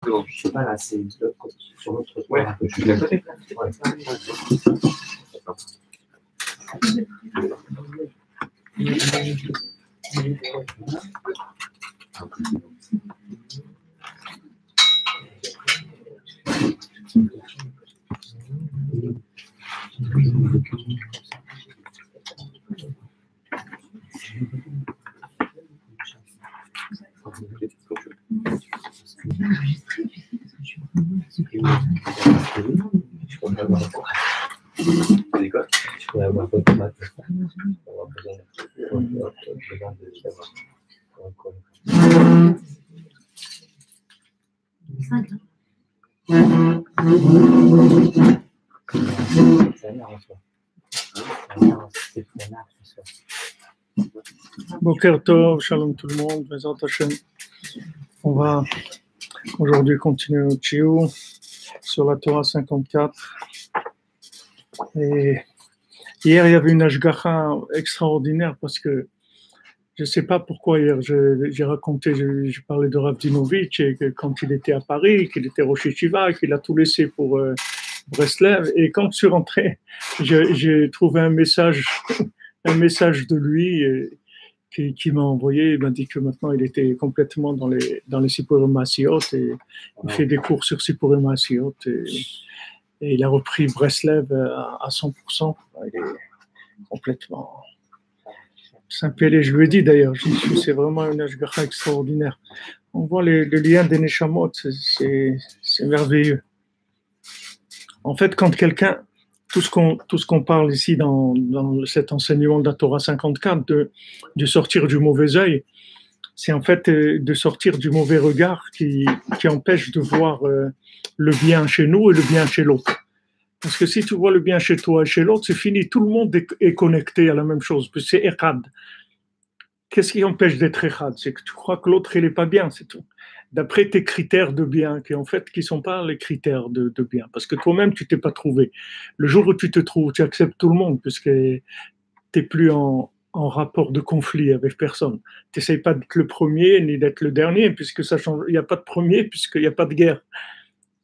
Non, je sais pas, là, c'est de l'autre côté, sur l'autre côté. Ouais, je suis de l'autre côté. Ouais. Je pourrais avoir pas de maths. On va besoin Boker Tov, Shalom tout le monde, Bezrat Hashem. On va aujourd'hui continuer notre shiur sur la Torah 54. Et hier, il y avait une ashgacha extraordinaire parce que je ne sais pas pourquoi hier j'ai raconté, j'ai parlé de Rav Dinovitch et que quand il était à Paris, qu'il était Rosh Yeshiva, qu'il a tout laissé pour Breslev. Et quand je suis rentré, j'ai trouvé un message de lui qui m'a envoyé. Il m'a dit que maintenant il était complètement dans les Sipurim Maasiot et il fait des cours sur Sipurim Maasiot et il a repris Breslev à 100%. Il est complètement Saint-Pélé. Je lui ai dit d'ailleurs, c'est vraiment une ashgacha extraordinaire. On voit les liens des Neshamot, c'est merveilleux. En fait, quand quelqu'un, tout ce qu'on parle ici dans cet enseignement de la Torah 54, de sortir du mauvais œil, c'est en fait de sortir du mauvais regard qui empêche de voir le bien chez nous et le bien chez l'autre. Parce que si tu vois le bien chez toi et chez l'autre, c'est fini, tout le monde est connecté à la même chose, c'est Echad. Qu'est-ce qui empêche d'être Echad? C'est que tu crois que l'autre, il n'est pas bien, c'est tout. D'après tes critères de bien, qui en fait, qui ne sont pas les critères de bien. Parce que toi-même, tu ne t'es pas trouvé. Le jour où tu te trouves, tu acceptes tout le monde, puisque tu n'es plus en rapport de conflit avec personne. Tu n'essayes pas d'être le premier, ni d'être le dernier, puisque ça change. Il n'y a pas de premier, puisqu'il n'y a pas de guerre,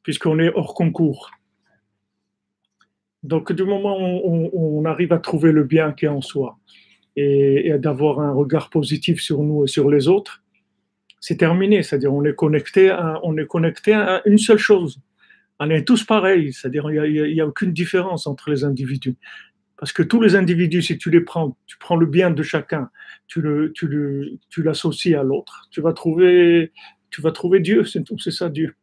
puisqu'on est hors concours. Donc, du moment où on arrive à trouver le bien qui est en soi et d'avoir un regard positif sur nous et sur les autres, c'est terminé. C'est-à-dire, on est connecté à une seule chose. On est tous pareils. C'est-à-dire, il n'y a aucune différence entre les individus. Parce que tous les individus, si tu les prends, tu prends le bien de chacun, tu l'associes à l'autre, tu vas trouver Dieu, c'est tout, c'est ça Dieu.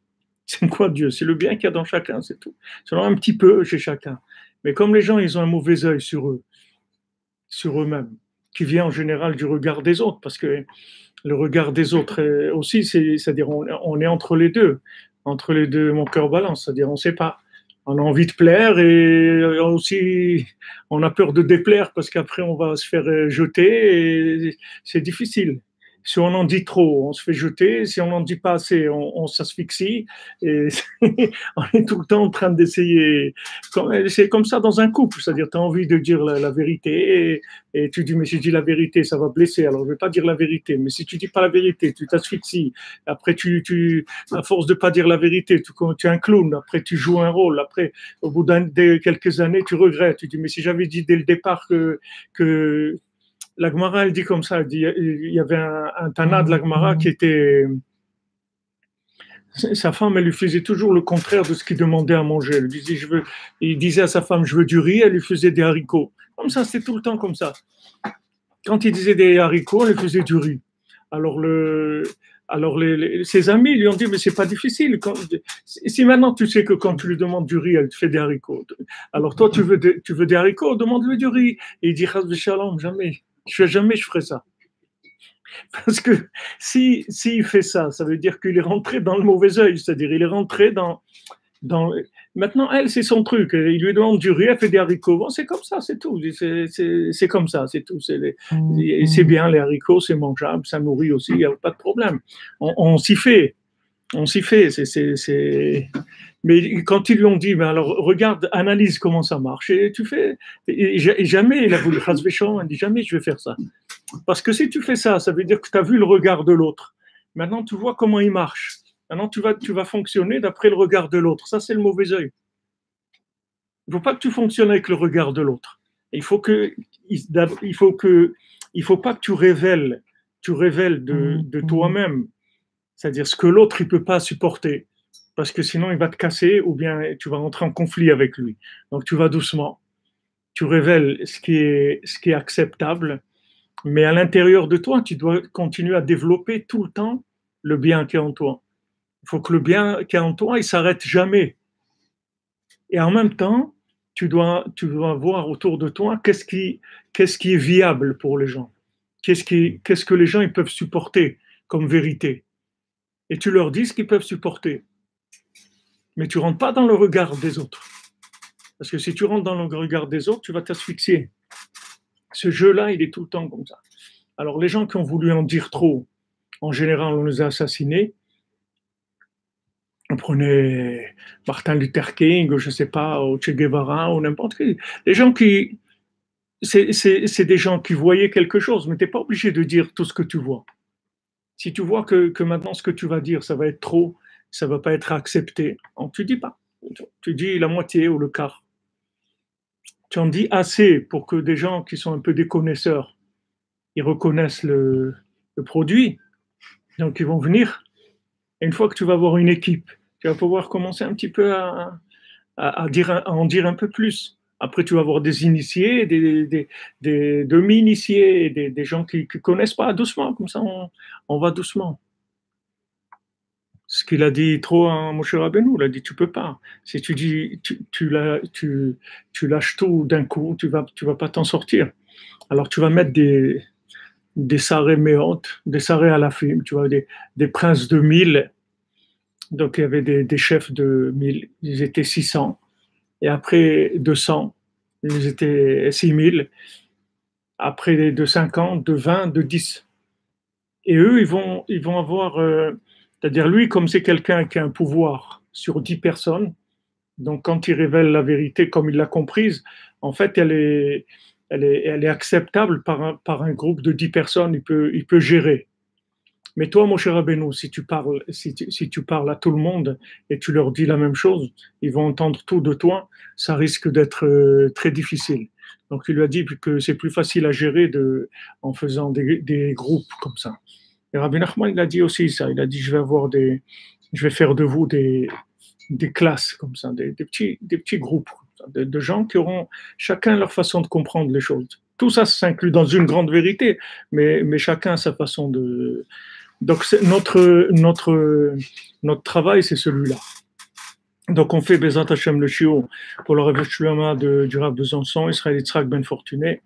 C'est quoi Dieu? C'est le bien qu'il y a dans chacun, c'est tout. C'est un petit peu chez chacun. Mais comme les gens, ils ont un mauvais œil sur eux-mêmes, qui vient en général du regard des autres, parce que le regard des autres aussi, c'est-à-dire on est entre les deux, mon cœur balance, c'est-à-dire on ne sait pas. On a envie de plaire et aussi on a peur de déplaire parce qu'après on va se faire jeter et c'est difficile. Si on en dit trop, on se fait jeter. Si on n'en dit pas assez, on s'asphyxie. Et on est tout le temps en train d'essayer. C'est comme ça dans un couple. C'est-à-dire, tu as envie de dire la vérité et tu dis, mais si je dis la vérité, ça va blesser. Alors, je ne vais pas dire la vérité. Mais si tu ne dis pas la vérité, tu t'asphyxies. Après, à force de ne pas dire la vérité, tu es un clown. Après, tu joues un rôle. Après, au bout de quelques années, tu regrettes. Tu dis, mais si j'avais dit dès le départ que la Gemara, elle dit comme ça, il y avait un Tana de la Gemara qui était... Sa femme, elle lui faisait toujours le contraire de ce qu'il demandait à manger. Il disait à sa femme, je veux du riz, elle lui faisait des haricots. Comme ça, c'était tout le temps comme ça. Quand il disait des haricots, elle lui faisait du riz. Alors, ses amis lui ont dit, mais c'est pas difficile. Si maintenant tu sais que quand tu lui demandes du riz, elle te fait des haricots. Alors toi, tu veux des haricots, demande-lui du riz. Et il dit, Chas v'shalom, jamais. Jamais je ferai ça. Parce que s'il fait ça, ça veut dire qu'il est rentré dans le mauvais œil, c'est-à-dire il est rentré dans... Maintenant, elle, c'est son truc. Il lui demande du riz, elle fait des haricots. Bon, c'est comme ça, c'est tout. C'est comme ça, c'est tout. C'est bien, les haricots, c'est mangeable, ça nourrit aussi, il n'y a pas de problème. On s'y fait. On s'y fait. Mais quand ils lui ont dit, mais alors regarde, analyse comment ça marche, et tu fais. Et jamais il a voulu Chas v'shalom, il dit jamais je vais faire ça. Parce que si tu fais ça, ça veut dire que tu as vu le regard de l'autre. Maintenant, tu vois comment il marche. Maintenant, tu vas fonctionner d'après le regard de l'autre. Ça, c'est le mauvais œil. Il ne faut pas que tu fonctionnes avec le regard de l'autre. Il faut pas que tu révèles de toi-même, c'est-à-dire ce que l'autre il peut pas supporter, parce que sinon il va te casser ou bien tu vas rentrer en conflit avec lui. Donc tu vas doucement, tu révèles ce qui est acceptable, mais à l'intérieur de toi, tu dois continuer à développer tout le temps le bien qui est en toi. Il faut que le bien qui est en toi, il s'arrête jamais. Et en même temps, tu dois voir autour de toi qu'est-ce qui est viable pour les gens. Qu'est-ce que les gens ils peuvent supporter comme vérité. Et tu leur dis ce qu'ils peuvent supporter. Mais tu ne rentres pas dans le regard des autres. Parce que si tu rentres dans le regard des autres, tu vas t'asphyxier. Ce jeu-là, il est tout le temps comme ça. Alors les gens qui ont voulu en dire trop, en général, on les a assassinés. On prenait Martin Luther King, je ne sais pas, ou Che Guevara, ou n'importe qui. Les gens qui... C'est des gens qui voyaient quelque chose, mais tu n'es pas obligé de dire tout ce que tu vois. Si tu vois que maintenant ce que tu vas dire, ça va être trop, ça ne va pas être accepté, donc tu ne dis pas. Tu dis la moitié ou le quart. Tu en dis assez pour que des gens qui sont un peu des connaisseurs, ils reconnaissent le produit. Donc ils vont venir. Et une fois que tu vas avoir une équipe, tu vas pouvoir commencer un petit peu à en dire un peu plus. Après, tu vas avoir des initiés, des demi-initiés, des gens qui ne connaissent pas, doucement, comme ça on va doucement. Ce qu'il a dit trop à Moshe Rabbeinu, il a dit tu peux pas. Si tu dis tu lâches tout d'un coup, tu vas pas t'en sortir. Alors tu vas mettre des sarés méantes, des sarés à la film, tu vois, des princes de 1000. Donc il y avait des chefs de 1000, ils étaient 600. Et après 200, ils étaient 6000. Après de 50, de 20, de 10. Et eux, ils vont avoir, c'est-à-dire lui, comme c'est quelqu'un qui a un pouvoir sur 10 personnes, donc quand il révèle la vérité comme il l'a comprise, en fait, elle est acceptable par un groupe de 10 personnes, il peut gérer. Mais toi, mon cher Rabbeinu, si tu parles à tout le monde et tu leur dis la même chose, ils vont entendre tout de toi, ça risque d'être très difficile. Donc il lui a dit que c'est plus facile à gérer en faisant des groupes comme ça. Et Rabbi Nachman, il a dit aussi ça. Il a dit, je vais faire de vous des classes comme ça, des petits groupes de gens qui auront chacun leur façon de comprendre les choses. Tout ça s'inclut dans une grande vérité, mais chacun a sa façon de... Donc notre travail, c'est celui-là. Donc on fait Bezat Hashem le Shiur pour le Rev Shlomo du Rav Besançon, Israël Yitzhak Ben Fortuné,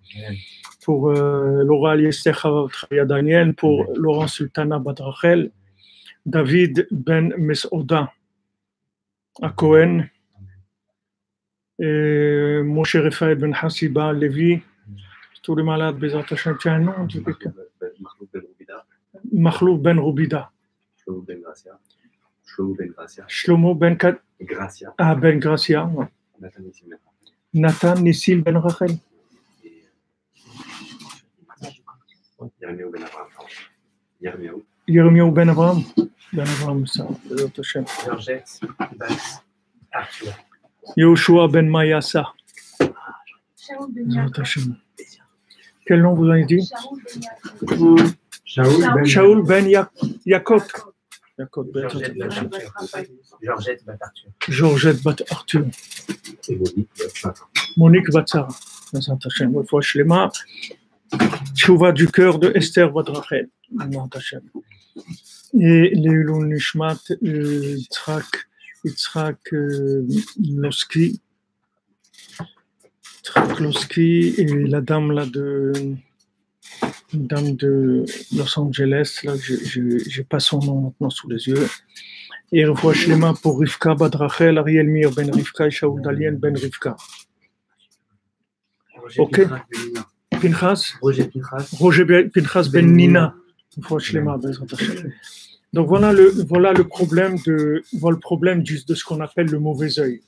pour Laura Aliester Chavav Daniel, pour Laurent Sultana Bat Rachel, David Ben Mesouda à Cohen, Moshe Refaed Ben Hassiba Levi, tous les malades Bezat Hashem. Tu as un nom de quelqu'un? Mahlouf Ben Rubida. Shlomo Ben Gracia. Ah, Ben Gracia. Ouais. Nathan Nissim Ben Rachel. Yirmiyahu Ben Avraham. Ben Avraham, ça. Georgette Ben Arthur. Yoshua Ben Mayassa. Quel nom vous avez dit? Shaoul Ben Yakot. Georgette Bat Arthur. Georgette Bat Arthur. Monique Batsara. Une fois Shlema. Tchouva du cœur de Esther Bat Rachel. Et Leilun Nishmat Yitzhak Loski. Loski et la dame là une dame de Los Angeles, là, j'ai pas son nom maintenant sous les yeux. Et revois Shlema pour Rivka Bat Rachel, Ariel Mir Ben Rivka et Shaoul Dalien Ben Rivka. Ok. Pinchas. Roger Pinchas Ben Nina. Revois Shlema Ben Rachel. Donc voilà le problème de ce qu'on appelle le mauvais œil.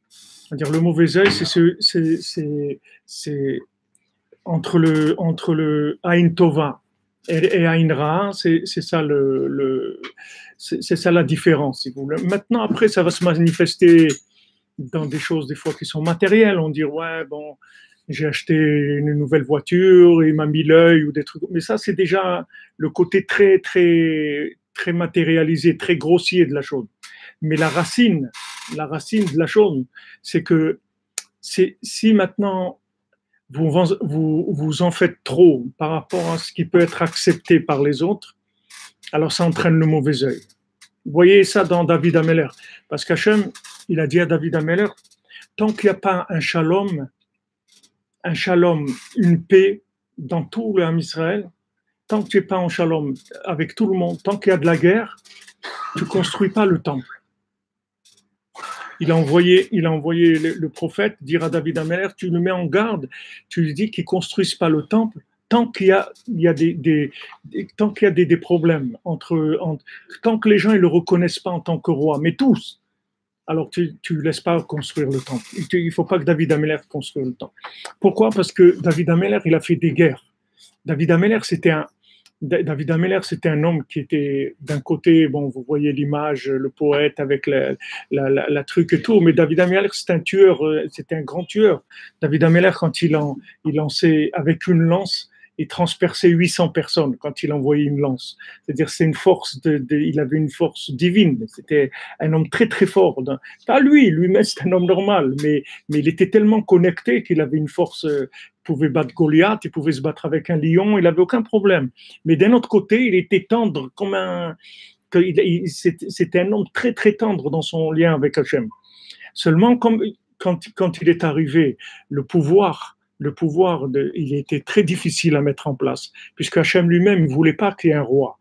C'est-à-dire le mauvais œil, c'est entre le Ain Tova Et Ain Ra, c'est ça c'est ça la différence, si vous voulez. Maintenant, après, ça va se manifester dans des choses des fois qui sont matérielles. On dit ouais bon, j'ai acheté une nouvelle voiture, il m'a mis l'œil ou des trucs. Mais ça, c'est déjà le côté très matérialisé, très grossier de la chose. Mais la racine de la chose, c'est que si maintenant vous en faites trop par rapport à ce qui peut être accepté par les autres, alors ça entraîne le mauvais œil. Vous voyez ça dans David Ameller. Parce qu'Hachem, il a dit à David Ameller, tant qu'il n'y a pas un shalom, une paix dans tout le Ham Israël, tant que tu n'es pas en shalom avec tout le monde, tant qu'il y a de la guerre, tu ne construis pas le temple. Il a envoyé le prophète dire à David Ameller, tu le mets en garde, tu lui dis qu'il ne construise pas le temple tant qu'il y a des problèmes tant que les gens ne le reconnaissent pas en tant que roi, mais tous, alors tu ne laisses pas construire le temple. Il ne faut pas que David Ameller construise le temple. Pourquoi? Parce que David Ameller, il a fait des guerres. David Ameller, c'était un homme qui était d'un côté, bon, vous voyez l'image, le poète avec la truc et tout, mais David Ameller, c'est un tueur, c'était un grand tueur. David Ameller, quand il lançait avec une lance, il transperçait 800 personnes quand il envoyait une lance. C'est-à-dire, c'est une force il avait une force divine. C'était un homme très très fort. Pas lui-même, c'est un homme normal, mais il était tellement connecté qu'il avait une force. Il pouvait battre Goliath, il pouvait se battre avec un lion, il n'avait aucun problème. Mais d'un autre côté, il était tendre comme c'était un homme très très tendre dans son lien avec Hachem. Seulement, quand il est arrivé, le pouvoir, il était très difficile à mettre en place, puisque Hachem lui-même ne voulait pas qu'il y ait un roi.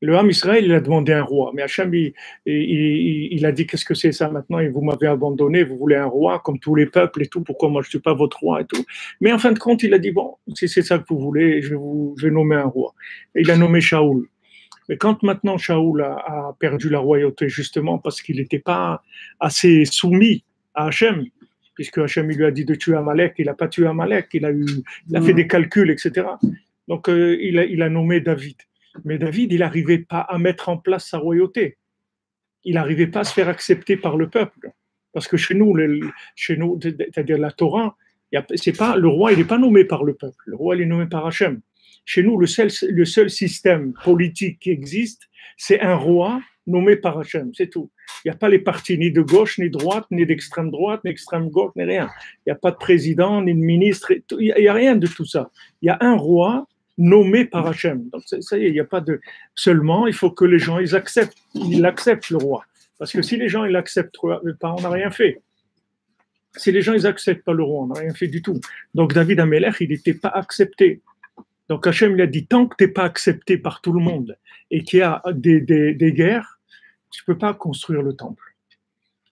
Le Ham Israël, il a demandé un roi, mais Hachem, il a dit, qu'est-ce que c'est ça maintenant? Et vous m'avez abandonné, vous voulez un roi comme tous les peuples et tout, pourquoi moi je ne suis pas votre roi et tout? Mais en fin de compte, il a dit, bon, si c'est ça que vous voulez, je vais nommer un roi. Et il a nommé Shaoul. Mais quand maintenant Shaoul a perdu la royauté, justement parce qu'il n'était pas assez soumis à Hachem, puisque Hachem lui a dit de tuer Amalek, il n'a pas tué Amalek, il a fait des calculs, etc. Donc il a nommé David. Mais David, il n'arrivait pas à mettre en place sa royauté. Il n'arrivait pas à se faire accepter par le peuple. Parce que chez nous, c'est-à-dire la Torah, le roi, il n'est pas nommé par le peuple. Le roi, il est nommé par Hachem. Chez nous, le seul système politique qui existe, c'est un roi nommé par Hachem, c'est tout. Il n'y a pas les partis ni de gauche, ni de droite, ni d'extrême droite, ni d'extrême gauche, ni rien. Il n'y a pas de président, ni de ministre, il n'y a rien de tout ça. Il y a un roi nommé par Hachem. Donc ça y est, il n'y a pas de... Seulement, il faut que les gens ils acceptent le roi. Parce que si les gens ils l'acceptent pas, on n'a rien fait. Si les gens ils acceptent pas le roi, on n'a rien fait du tout. Donc David Ameller, il n'était pas accepté. Donc Hachem il a dit, tant que tu n'es pas accepté par tout le monde et qu'il y a des guerres, tu ne peux pas construire le temple.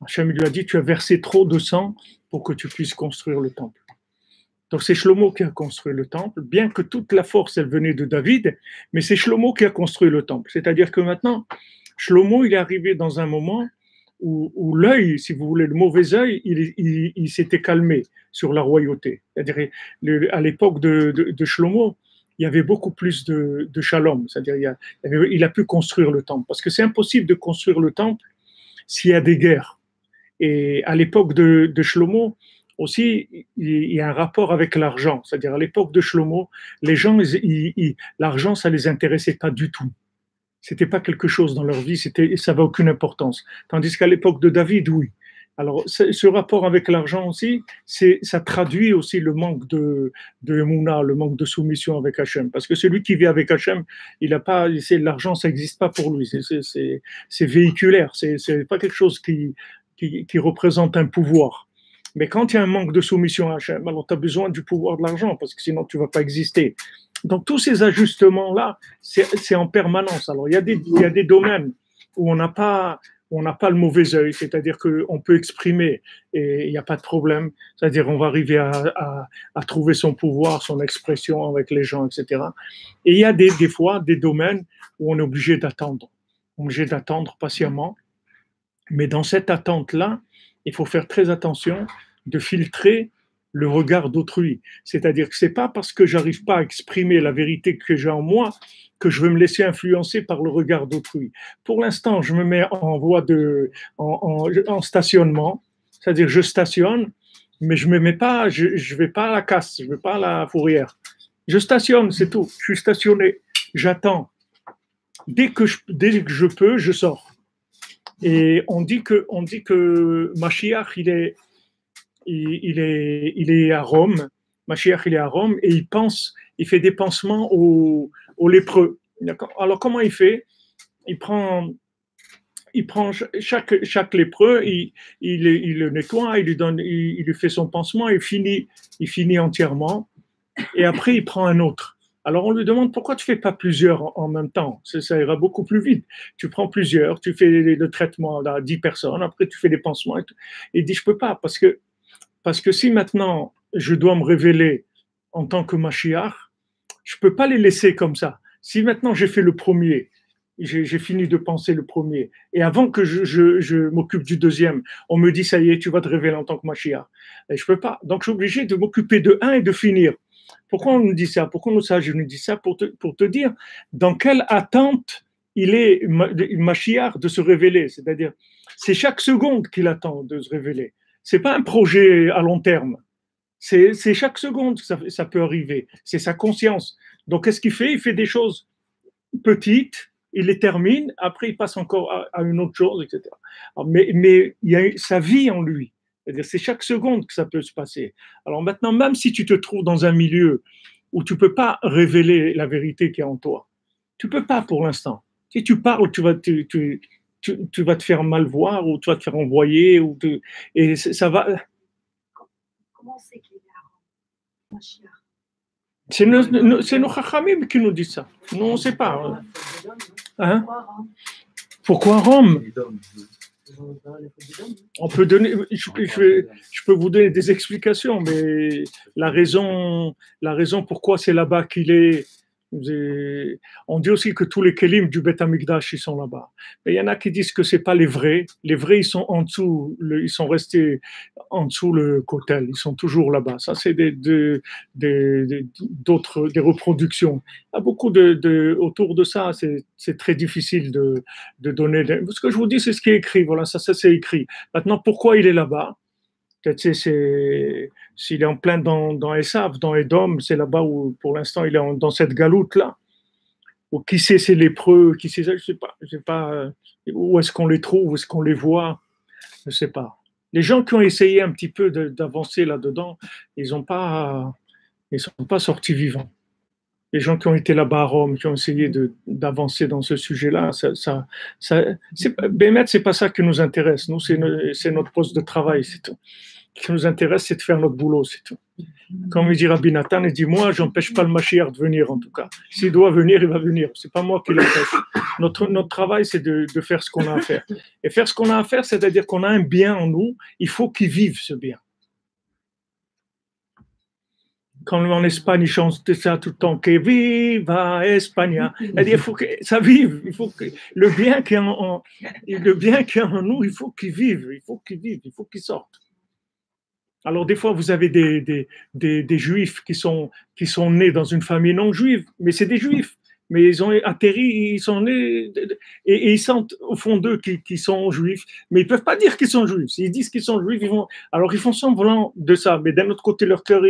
Hachem lui a dit, tu as versé trop de sang pour que tu puisses construire le temple. Donc c'est Shlomo qui a construit le temple, bien que toute la force elle venait de David, mais c'est Shlomo qui a construit le temple. C'est-à-dire que maintenant, Shlomo il est arrivé dans un moment où l'œil, si vous voulez, le mauvais œil, il s'était calmé sur la royauté. C'est-à-dire à l'époque de Shlomo, il y avait beaucoup plus de shalom, c'est-à-dire il a pu construire le temple, parce que c'est impossible de construire le temple s'il y a des guerres. Et à l'époque de Shlomo, aussi, il y a un rapport avec l'argent. C'est-à-dire, à l'époque de Shlomo, les gens, l'argent, ça les intéressait pas du tout. C'était pas quelque chose dans leur vie, ça n'avait aucune importance. Tandis qu'à l'époque de David, oui. Alors, ce rapport avec l'argent aussi, ça traduit aussi le manque de Emouna, le manque de soumission avec Hachem. Parce que celui qui vit avec Hachem, l'argent, ça n'existe pas pour lui. C'est véhiculaire. C'est pas quelque chose qui représente un pouvoir. Mais quand il y a un manque de soumission à Hachem, alors tu as besoin du pouvoir de l'argent, parce que sinon tu ne vas pas exister. Donc tous ces ajustements-là, c'est en permanence. Alors il y a des domaines où on n'a pas le mauvais œil, c'est-à-dire qu'on peut exprimer et il n'y a pas de problème. C'est-à-dire on va arriver à trouver son pouvoir, son expression avec les gens, etc. Et il y a des fois des domaines où on est obligé d'attendre. On est obligé d'attendre patiemment. Mais dans cette attente-là, il faut faire très attention de filtrer le regard d'autrui. C'est-à-dire que c'est pas parce que j'arrive pas à exprimer la vérité que j'ai en moi que je veux me laisser influencer par le regard d'autrui. Pour l'instant, je me mets en voie en stationnement, c'est-à-dire je stationne, mais je me mets pas, je vais pas à la casse, je vais pas à la fourrière. Je stationne, c'est tout. Je suis stationné, j'attends. Dès que je peux, je sors. Et on dit que Mashiach, il est à Rome. Mashiach, il est à Rome et il fait des pansements aux lépreux. D'accord. Alors, comment il fait? Il prend chaque lépreux, il le nettoie, il lui fait son pansement, il finit entièrement. Et après, il prend un autre. Alors, on lui demande pourquoi tu ne fais pas plusieurs en même temps. Ça ira beaucoup plus vite. Tu prends plusieurs, tu fais le traitement à 10 personnes, après tu fais des pansements. Et il dit, je ne peux pas, parce que si maintenant je dois me révéler en tant que Mashiach, je ne peux pas les laisser comme ça. Si maintenant j'ai fait le premier, j'ai fini de penser le premier, et avant que je m'occupe du deuxième, on me dit, ça y est, tu vas te révéler en tant que Mashiach. Et je ne peux pas. Donc, je suis obligé de m'occuper de un et de finir. Pourquoi on nous dit ça? Pourquoi nous ça? Je nous dis ça pour te dire dans quelle attente il est Mashiach de se révéler. C'est-à-dire, c'est chaque seconde qu'il attend de se révéler. C'est pas un projet à long terme. C'est chaque seconde que ça peut arriver. C'est sa conscience. Donc, qu'est-ce qu'il fait? Il fait des choses petites, il les termine, après il passe encore à une autre chose, etc. Alors, mais il y a sa vie en lui. C'est-à-dire, c'est chaque seconde que ça peut se passer. Alors maintenant, même si tu te trouves dans un milieu où tu ne peux pas révéler la vérité qui est en toi, tu ne peux pas pour l'instant. Si tu parles, tu vas te faire mal voir ou tu vas te faire envoyer. Et ça va. Comment c'est qu'il est à Mashiach? C'est nos chachamim qui nous disent ça. Nous, on ne sait pas. Hein? Pourquoi Rome? On peut donner, je peux vous donner des explications, mais la raison pourquoi c'est là-bas qu'il est. On dit aussi que tous les kelim du Beth Amikdash ils sont là-bas. Mais il y en a qui disent que c'est pas les vrais. Les vrais ils sont en dessous, ils sont restés en dessous le kotel. Ils sont toujours là-bas. Ça c'est des reproductions. Il y a beaucoup autour de ça. C'est très difficile de donner. Ce que je vous dis c'est ce qui est écrit. Voilà, ça c'est écrit. Maintenant pourquoi il est là-bas? Peut-être s'il est en plein dans Esav, dans Edom, c'est là-bas où pour l'instant il est dans cette galoute-là. Ou qui sait c'est lépreux, qui sait ça, je sais pas où est-ce qu'on les trouve, où est-ce qu'on les voit, je ne sais pas. Les gens qui ont essayé un petit peu d'avancer là-dedans, ils sont pas sortis vivants. Les gens qui ont été là-bas à Rome, qui ont essayé d'avancer dans ce sujet-là, Bémet, c'est pas ça qui nous intéresse. Nous, c'est notre poste de travail, c'est tout. Ce qui nous intéresse, c'est de faire notre boulot, c'est tout. Comme il dit Rabbi Nathan, il dit, moi, j'empêche pas le Mashiach de venir, en tout cas. S'il doit venir, il va venir. C'est pas moi qui l'empêche. Notre travail, c'est de faire ce qu'on a à faire. Et faire ce qu'on a à faire, c'est-à-dire qu'on a un bien en nous, il faut qu'il vive ce bien. Quand en Espagne, ils chantent ça tout le temps, que viva España. C'est-à-dire, il faut que ça vive. Il faut que le bien qui est en nous, il faut qu'il vive. Il faut qu'il sorte. Alors, des fois, vous avez des juifs qui sont nés dans une famille non juive, mais c'est des juifs. Mais ils ont atterri, ils sont nés, et ils sentent au fond d'eux qu'ils sont juifs, mais ils ne peuvent pas dire qu'ils sont juifs. S'ils disent qu'ils sont juifs, ils font semblant de ça, mais d'un autre côté, leur cœur,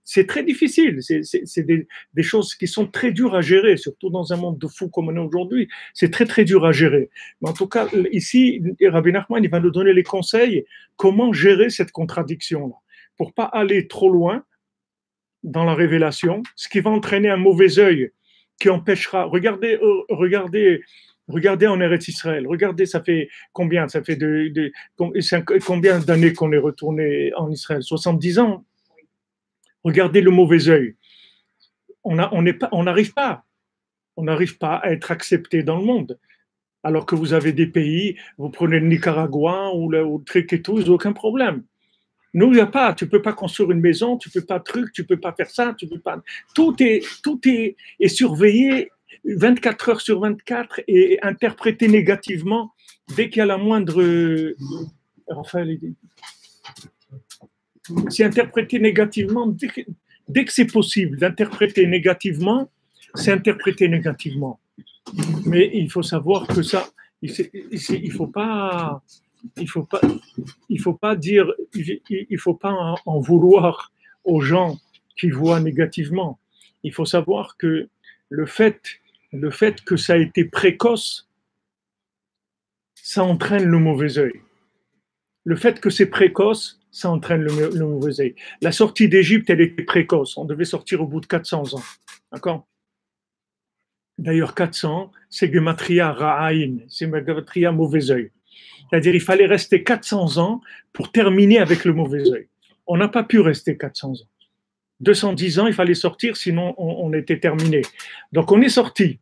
c'est très difficile. C'est des choses qui sont très dures à gérer, surtout dans un monde de fous comme on est aujourd'hui. C'est très, très dur à gérer. Mais en tout cas, ici, Rabbi Nachman, il va nous donner les conseils, comment gérer cette contradiction-là, pour pas aller trop loin dans la révélation, ce qui va entraîner un mauvais œil qui empêchera. Regardez en Eretz Israël. Regardez, ça fait combien? Ça fait combien d'années qu'on est retourné en Israël? 70 ans. Regardez le mauvais œil. On n'arrive pas à être accepté dans le monde. Alors que vous avez des pays, vous prenez le Nicaragua ou le truc et tout, ils n'ont aucun problème. Nous, il n'y a pas, tu ne peux pas construire une maison, tu ne peux pas tu ne peux pas faire ça, tu peux pas. Tout est surveillé 24 heures sur 24 et interprété négativement dès qu'il y a la moindre. Raphaël, il dit. c'est interprété négativement. Dès que c'est possible d'interpréter négativement, c'est interprété négativement. Mais il faut savoir que ça, il faut pas dire, il faut pas en vouloir aux gens qui voient négativement. Il faut savoir que le fait que ça a été précoce, ça entraîne le mauvais œil. Le fait que c'est précoce, ça entraîne le mauvais œil. La sortie d'Égypte, elle était précoce. On devait sortir au bout de 400 ans. D'accord? D'ailleurs, 400, c'est Gematria Ra'ain, c'est Gematria mauvais œil. C'est-à-dire il fallait rester 400 ans pour terminer avec le mauvais œil. On n'a pas pu rester 400 ans. 210 ans, il fallait sortir, sinon on était terminé. Donc on est sorti.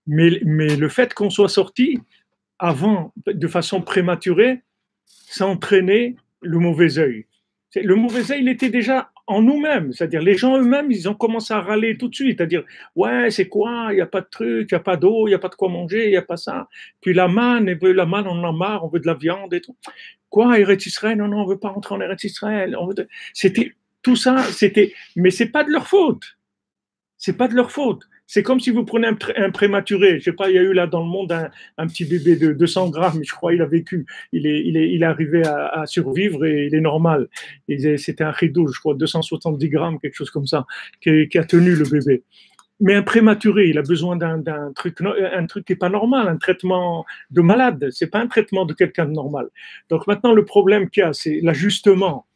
Mais le fait qu'on soit sorti avant, de façon prématurée, ça entraînait le mauvais œil. Le mauvais œil, il était déjà en nous-mêmes. C'est-à-dire les gens eux-mêmes, ils ont commencé à râler tout de suite. C'est-à-dire, ouais, c'est quoi? Il n'y a pas de truc, il n'y a pas d'eau, il n'y a pas de quoi manger, il n'y a pas ça. Puis la manne, on en a marre, on veut de la viande et tout. Quoi, Eretz Israël? Non, on ne veut pas rentrer en Eretz Israël. C'était tout ça, mais c'est pas de leur faute. C'est pas de leur faute. C'est comme si vous prenez un prématuré. Je sais pas, il y a eu là dans le monde un petit bébé de 200 grammes, je crois, il a vécu. Il est arrivé à survivre et il est normal. C'était un rideau, je crois, 270 grammes, quelque chose comme ça, qui a tenu le bébé. Mais un prématuré, il a besoin d'un truc qui est pas normal, un traitement de malade. C'est pas un traitement de quelqu'un de normal. Donc maintenant, le problème qu'il y a, c'est l'ajustement.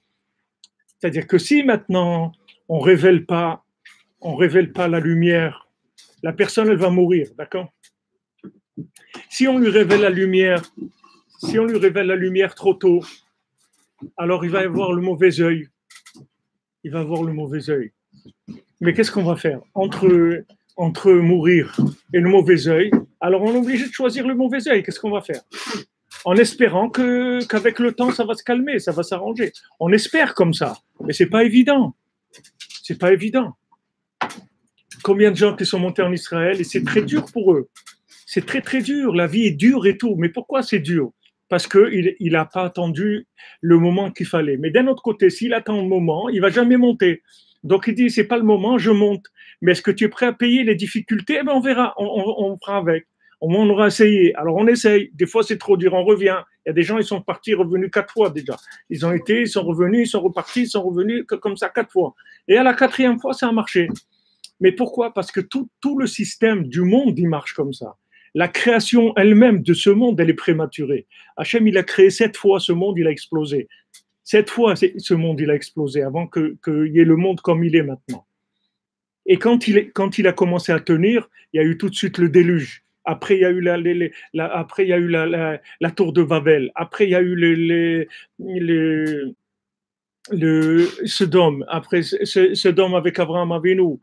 C'est-à-dire que si maintenant on révèle pas la lumière, la personne elle va mourir, d'accord? Si on lui révèle la lumière trop tôt, alors il va avoir le mauvais œil. Il va avoir le mauvais œil. Mais qu'est-ce qu'on va faire entre mourir et le mauvais œil? Alors on est obligé de choisir le mauvais œil. Qu'est-ce qu'on va faire? En espérant qu'avec le temps ça va se calmer, ça va s'arranger. On espère comme ça, mais c'est pas évident. C'est pas évident. Combien de gens qui sont montés en Israël et c'est très dur pour eux. C'est très très dur. La vie est dure et tout. Mais pourquoi c'est dur? Parce qu'il n'a pas attendu le moment qu'il fallait. Mais d'un autre côté, s'il attend le moment, il ne va jamais monter. Donc il dit, c'est pas le moment, je monte. Mais est-ce que tu es prêt à payer les difficultés? Eh bien, on verra, on fera avec. On aura essayé. Alors on essaye. Des fois, c'est trop dur, on revient. Il y a des gens, ils sont partis, revenus 4 fois déjà. Ils ont été, ils sont revenus, ils sont repartis, ils sont revenus comme ça 4 fois. Et à la 4e fois, ça a marché. Mais pourquoi? Parce que tout le système du monde, il marche comme ça. La création elle-même de ce monde, elle est prématurée. Hachem, il a créé 7 fois ce monde, il a explosé. 7 fois, ce monde, il a explosé avant qu'il y ait le monde comme il est maintenant. Et quand il a commenc't à tenir, il y a eu tout de suite le déluge. Après, il y a eu la tour de Babel. Après, il y a eu le Sodome. Après, Sodome avec Abraham Avinu.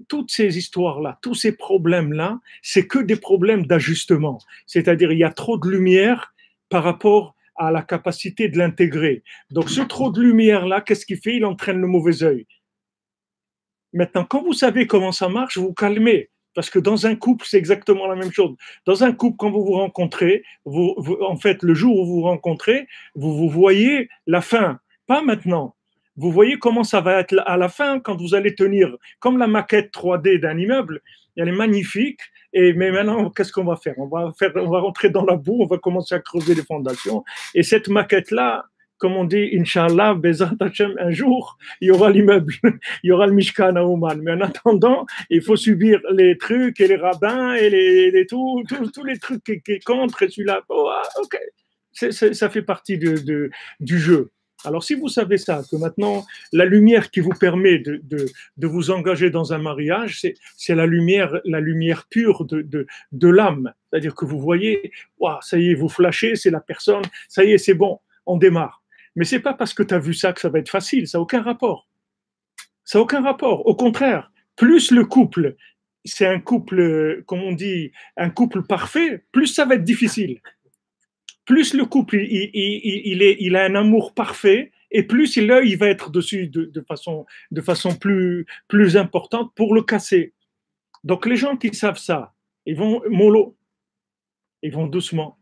Toutes ces histoires-là, tous ces problèmes-là, c'est que des problèmes d'ajustement. C'est-à-dire, il y a trop de lumière par rapport à la capacité de l'intégrer. Donc, ce trop de lumière-là, qu'est-ce qu'il fait? Il entraîne le mauvais œil. Maintenant, quand vous savez comment ça marche, vous vous calmez. Parce que dans un couple, c'est exactement la même chose. Dans un couple, quand vous vous rencontrez, en fait, le jour où vous vous rencontrez, vous voyez la fin. Pas maintenant. Vous voyez comment ça va être à la fin quand vous allez tenir, comme la maquette 3D d'un immeuble, elle est magnifique. Mais maintenant, qu'est-ce qu'on va faire? On va rentrer dans la boue, on va commencer à creuser les fondations. Et cette maquette-là, comme on dit, Inch'Allah, Bezat Hashem, un jour, il y aura l'immeuble, il y aura le Mishkan à Ouman. Mais en attendant, il faut subir les trucs et les rabbins et tous les trucs qui contre et celui-là. Oh, ok, ça fait partie du jeu. Alors, si vous savez ça, que maintenant, la lumière qui vous permet de vous engager dans un mariage, c'est la lumière pure de l'âme. C'est-à-dire que vous voyez, wow, ça y est, vous flashez, c'est la personne, ça y est, c'est bon, on démarre. Mais c'est pas parce que tu as vu ça que ça va être facile, ça n'a aucun rapport. Ça n'a aucun rapport. Au contraire, plus le couple, c'est un couple, comme on dit, un couple parfait, plus ça va être difficile. Plus le couple il a un amour parfait, et plus l'œil va être dessus de façon plus importante pour le casser. Donc les gens qui savent ça, ils vont mollo, ils vont doucement.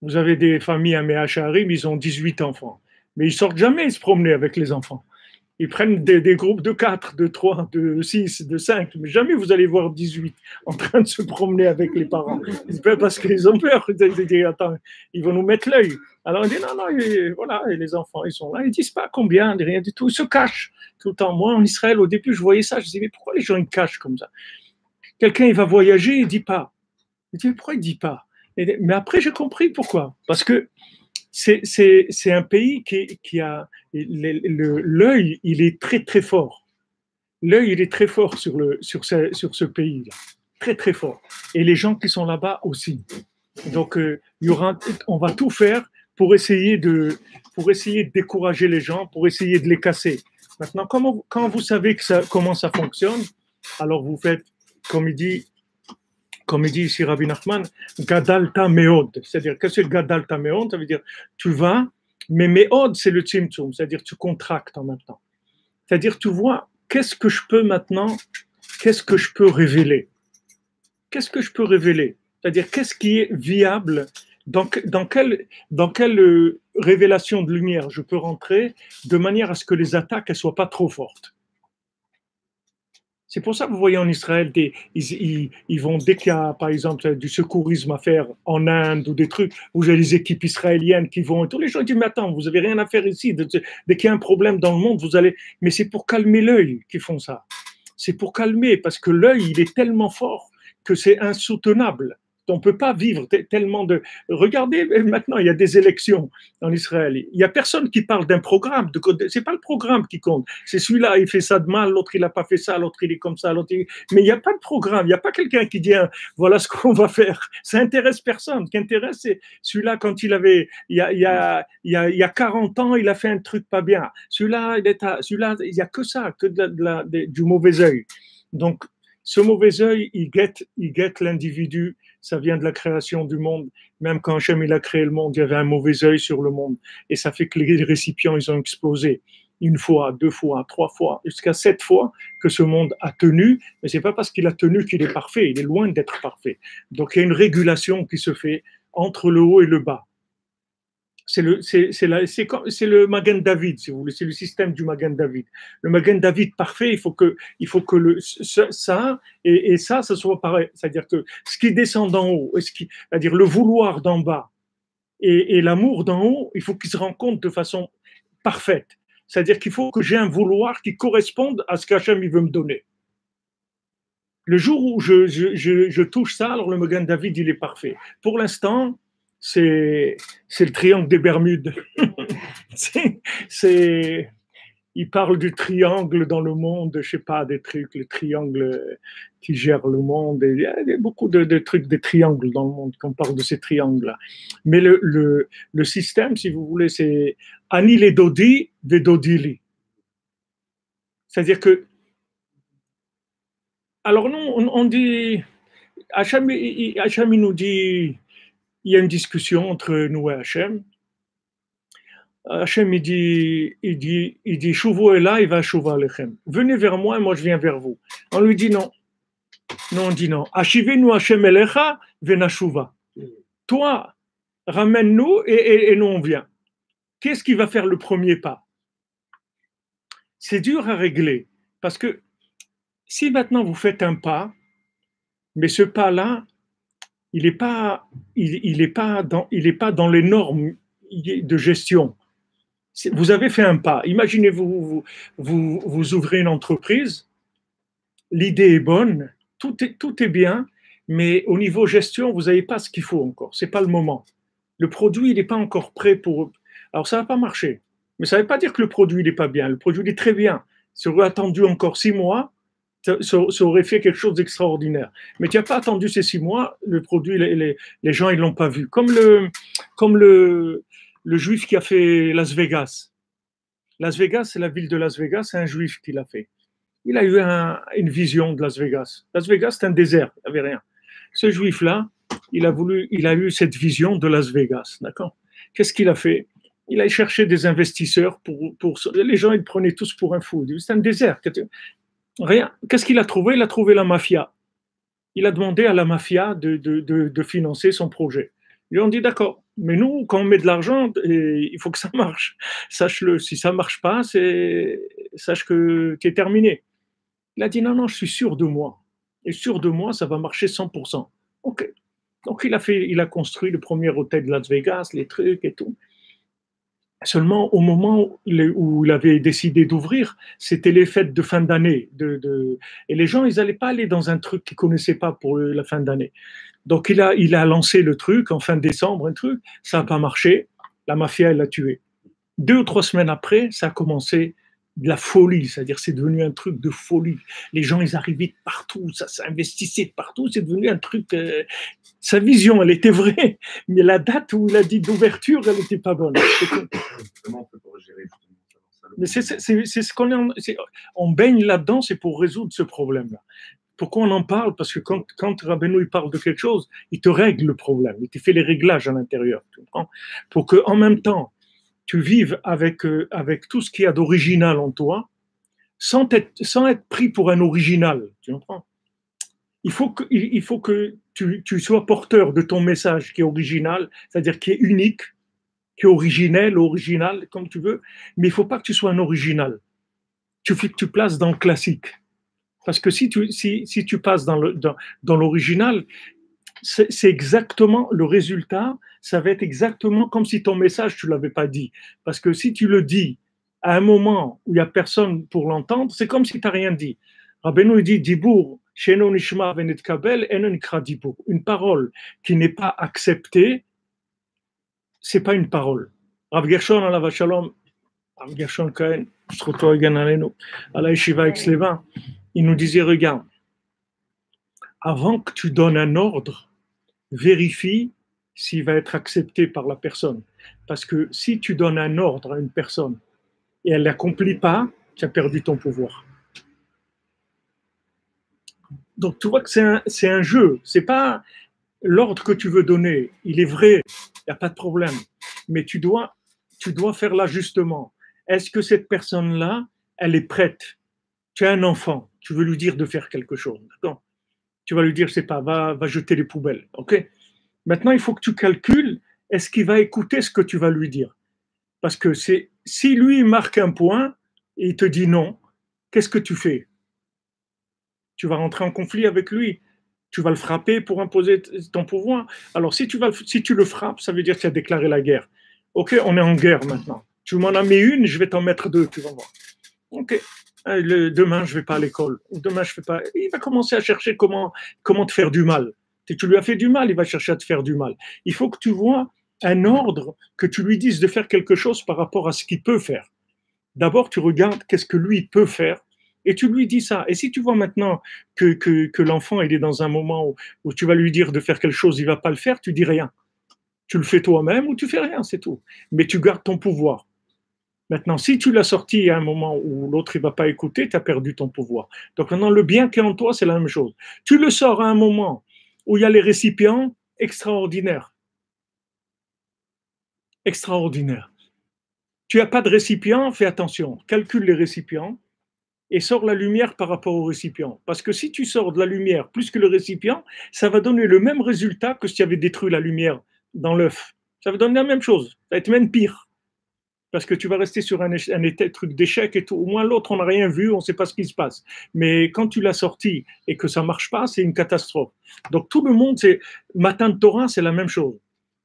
Vous avez des familles à Mehacharim, ils ont 18 enfants. Mais ils sortent jamais se promener avec les enfants. Ils prennent des groupes de 4, de 3, de 6, de 5, mais jamais vous allez voir 18 en train de se promener avec les parents. Parce qu'ils ont peur. Ils disent, attends, ils vont nous mettre l'œil. Alors on dit, non, non, et voilà, et les enfants, ils sont là, ils ne disent pas combien, rien du tout. Ils se cachent tout le temps. Moi, en Israël, au début, je voyais ça, je disais, mais pourquoi les gens, ils cachent comme ça? Quelqu'un, il va voyager, il ne dit pas. Je dis, pourquoi il ne dit pas? Mais après, j'ai compris pourquoi. Parce que c'est un pays qui a l'œil, il est très très fort. L'œil, il est très fort sur ce pays-là, très très fort. Et les gens qui sont là-bas aussi. Donc, on va tout faire pour essayer de décourager les gens, pour essayer de les casser. Maintenant, quand vous savez comment ça fonctionne, alors vous faites, comme il dit ici Rabbi Nachman, Gadalta Meod. C'est-à-dire, qu'est-ce que c'est Gadalta Meod? Ça veut dire, tu vas, mais Meod, c'est le Tzimtzum, c'est-à-dire, tu contractes en même temps. C'est-à-dire, tu vois, qu'est-ce que je peux maintenant, qu'est-ce que je peux révéler? Qu'est-ce que je peux révéler? C'est-à-dire, qu'est-ce qui est viable? Dans quelle révélation de lumière je peux rentrer de manière à ce que les attaques ne soient pas trop fortes? C'est pour ça que vous voyez en Israël, ils vont, dès qu'il y a par exemple du secourisme à faire en Inde ou des trucs, vous avez les équipes israéliennes qui vont, et tous les gens disent, mais attends, vous n'avez rien à faire ici, dès qu'il y a un problème dans le monde, vous allez, mais c'est pour calmer l'œil qu'ils font ça. C'est pour calmer, parce que l'œil, il est tellement fort que c'est insoutenable. On ne peut pas vivre tellement de... Regardez, maintenant, il y a des élections en Israël. Il n'y a personne qui parle d'un programme. Ce n'est pas le programme qui compte. C'est celui-là, il fait ça de mal, l'autre, il n'a pas fait ça, l'autre, il est comme ça. Mais il n'y a pas de programme. Il n'y a pas quelqu'un qui dit, voilà ce qu'on va faire. Ça n'intéresse personne. Ce qui intéresse, c'est celui-là, quand il avait... Il y a 40 ans, il a fait un truc pas bien. Celui-là, il n'y a que ça, que du mauvais œil. Donc, ce mauvais œil, il guette l'individu. Ça vient de la création du monde. Même quand Hachem il a créé le monde, il y avait un mauvais œil sur le monde. Et ça fait que les récipients, ils ont explosé. Une fois, 2 fois, 3 fois, jusqu'à 7 fois que ce monde a tenu. Mais ce n'est pas parce qu'il a tenu qu'il est parfait. Il est loin d'être parfait. Donc il y a une régulation qui se fait entre le haut et le bas. C'est le Magen David, si vous voulez, c'est le système du Magen David. Le Magen David parfait, il faut que ça et ça soit pareil. C'est-à-dire que ce qui descend d'en haut, c'est-à-dire le vouloir d'en bas et l'amour d'en haut, il faut qu'ils se rencontrent de façon parfaite. C'est-à-dire qu'il faut que j'ai un vouloir qui corresponde à ce qu'Hachem il veut me donner. Le jour où je touche ça, alors le Magen David, il est parfait. Pour l'instant, c'est le triangle des Bermudes. Il parle du triangle dans le monde, je ne sais pas, des trucs, le triangle qui gère le monde. Il y a beaucoup de trucs, des triangles dans le monde, qu'on parle de ces triangles-là. Mais le système, si vous voulez, c'est Ani les Dodi, Vedodili. C'est-à-dire que, alors non, on dit, Hachem il nous dit, il y a une discussion entre nous et Hachem. Hachem, il dit, Chouvo est là, il va chouva alechem. Venez vers moi et moi je viens vers vous. On lui dit non. Non, on dit non. Achivenu Hachem elecha, venashuva. Toi, ramène-nous et nous on vient. Qu'est-ce qui va faire le premier pas? C'est dur à régler. Parce que si maintenant vous faites un pas, mais ce pas-là, il n'est pas dans les normes de gestion. Vous avez fait un pas. Imaginez-vous, vous ouvrez une entreprise, l'idée est bonne, tout est bien, mais au niveau gestion, vous n'avez pas ce qu'il faut encore. Ce n'est pas le moment. Le produit, il n'est pas encore prêt pour... Alors, ça ne va pas marcher. Mais ça ne veut pas dire que le produit n'est pas bien. Le produit est très bien. Si on aurait attendu encore 6 mois, ça aurait fait quelque chose d'extraordinaire. Mais tu n'as pas attendu ces 6 mois, le produit, les gens, ils ne l'ont pas vu. Comme le juif qui a fait Las Vegas. Las Vegas, c'est la ville de Las Vegas, c'est un juif qui l'a fait. Il a eu une vision de Las Vegas. Las Vegas, c'est un désert, il n'y avait rien. Ce juif-là, il a eu cette vision de Las Vegas, d'accord? Qu'est-ce qu'il a fait? Il a cherché des investisseurs pour les gens, ils prenaient tous pour un fou. C'est un désert. Rien. Qu'est-ce qu'il a trouvé? Il a trouvé la mafia. Il a demandé à la mafia de financer son projet. Ils lui ont dit d'accord, Mais nous, quand on met de l'argent, il faut que ça marche. Sache-le. Si ça ne marche pas, sache que tu es terminé. Il a dit non, non, je suis sûr de moi. Et sûr de moi, ça va marcher 100%. OK. Donc il a construit le premier hôtel de Las Vegas, les trucs et tout. Seulement, au moment où il avait décidé d'ouvrir, c'était les fêtes de fin d'année. Et les gens, ils n'allaient pas aller dans un truc qu'ils ne connaissaient pas pour la fin d'année. Donc, il a lancé le truc en fin décembre, un truc. Ça n'a pas marché. La mafia, elle l'a tué. 2 ou 3 semaines après, ça a commencé de la folie. C'est-à-dire, c'est devenu un truc de folie. Les gens, ils arrivaient de partout. Ça s'investissait de partout. C'est devenu un truc... sa vision, elle était vraie, mais la date où il a dit d'ouverture, elle n'était pas bonne. Comment on peut pas gérer justement ça? Mais c'est ce qu'on est, on baigne là-dedans, c'est pour résoudre ce problème-là. Pourquoi on en parle? Parce que quand Rabbeinu il parle de quelque chose, il te règle le problème, il te fait les réglages à l'intérieur, tu comprends? Pour qu'en même temps, tu vives avec tout ce qu'il y a d'original en toi, sans être pris pour un original, tu comprends? Il faut que tu sois porteur de ton message qui est original, c'est-à-dire qui est unique, qui est original, comme tu veux, mais il ne faut pas que tu sois un original. Tu places dans le classique. Parce que si tu passes dans l'original, c'est exactement le résultat, ça va être exactement comme si ton message, tu ne l'avais pas dit. Parce que si tu le dis à un moment où il n'y a personne pour l'entendre, c'est comme si tu n'as rien dit. Rabbeinu dit, Dibour, Sheno Nishma Venet Kabel, Eno Nikra Dibour. Une parole qui n'est pas acceptée, c'est pas une parole. Rav Gershon, alav shalom, Rav Gershon Cohen, à la Yeshiva Aix-les-Bains, il nous disait, regarde, avant que tu donnes un ordre, vérifie s'il va être accepté par la personne. Parce que si tu donnes un ordre à une personne et elle ne l'accomplit pas, tu as perdu ton pouvoir. Donc tu vois que c'est un jeu, c'est pas l'ordre que tu veux donner, il est vrai, il n'y a pas de problème, mais tu dois faire l'ajustement. Est-ce que cette personne-là, elle est prête? Tu as un enfant, tu veux lui dire de faire quelque chose, d'accord? Tu vas lui dire, je sais pas, va jeter les poubelles, ok? Maintenant, il faut que tu calcules, est-ce qu'il va écouter ce que tu vas lui dire? Parce que si lui marque un point et il te dit non, qu'est-ce que tu fais? Tu vas rentrer en conflit avec lui. Tu vas le frapper pour imposer ton pouvoir. Alors, si tu le frappes, ça veut dire que tu as déclaré la guerre. Ok, on est en guerre maintenant. Tu m'en as mis une, je vais t'en mettre deux, tu vas voir. Ok, demain, je ne vais pas à l'école. Demain, je fais pas. Il va commencer à chercher comment te faire du mal. Si tu lui as fait du mal, il va chercher à te faire du mal. Il faut que tu vois un ordre, que tu lui dises de faire quelque chose par rapport à ce qu'il peut faire. D'abord, tu regardes qu'est-ce que lui peut faire et tu lui dis ça. Et si tu vois maintenant que l'enfant il est dans un moment où tu vas lui dire de faire quelque chose, il ne va pas le faire, tu dis rien. Tu le fais toi-même ou tu fais rien, c'est tout. Mais tu gardes ton pouvoir. Maintenant, si tu l'as sorti à un moment où l'autre ne va pas écouter, tu as perdu ton pouvoir. Donc maintenant, le bien qui est en toi, c'est la même chose. Tu le sors à un moment où il y a les récipients extraordinaires. Extraordinaires. Tu n'as pas de récipient, fais attention. Calcule les récipients et sors la lumière par rapport au récipient. Parce que si tu sors de la lumière plus que le récipient, ça va donner le même résultat que si tu avais détruit la lumière dans l'œuf. Ça va donner la même chose. Ça va être même pire. Parce que tu vas rester sur un truc d'échec et tout. Au moins, l'autre, on n'a rien vu, on ne sait pas ce qui se passe. Mais quand tu l'as sorti et que ça ne marche pas, c'est une catastrophe. Donc, tout le monde, c'est Matan Torah, c'est la même chose.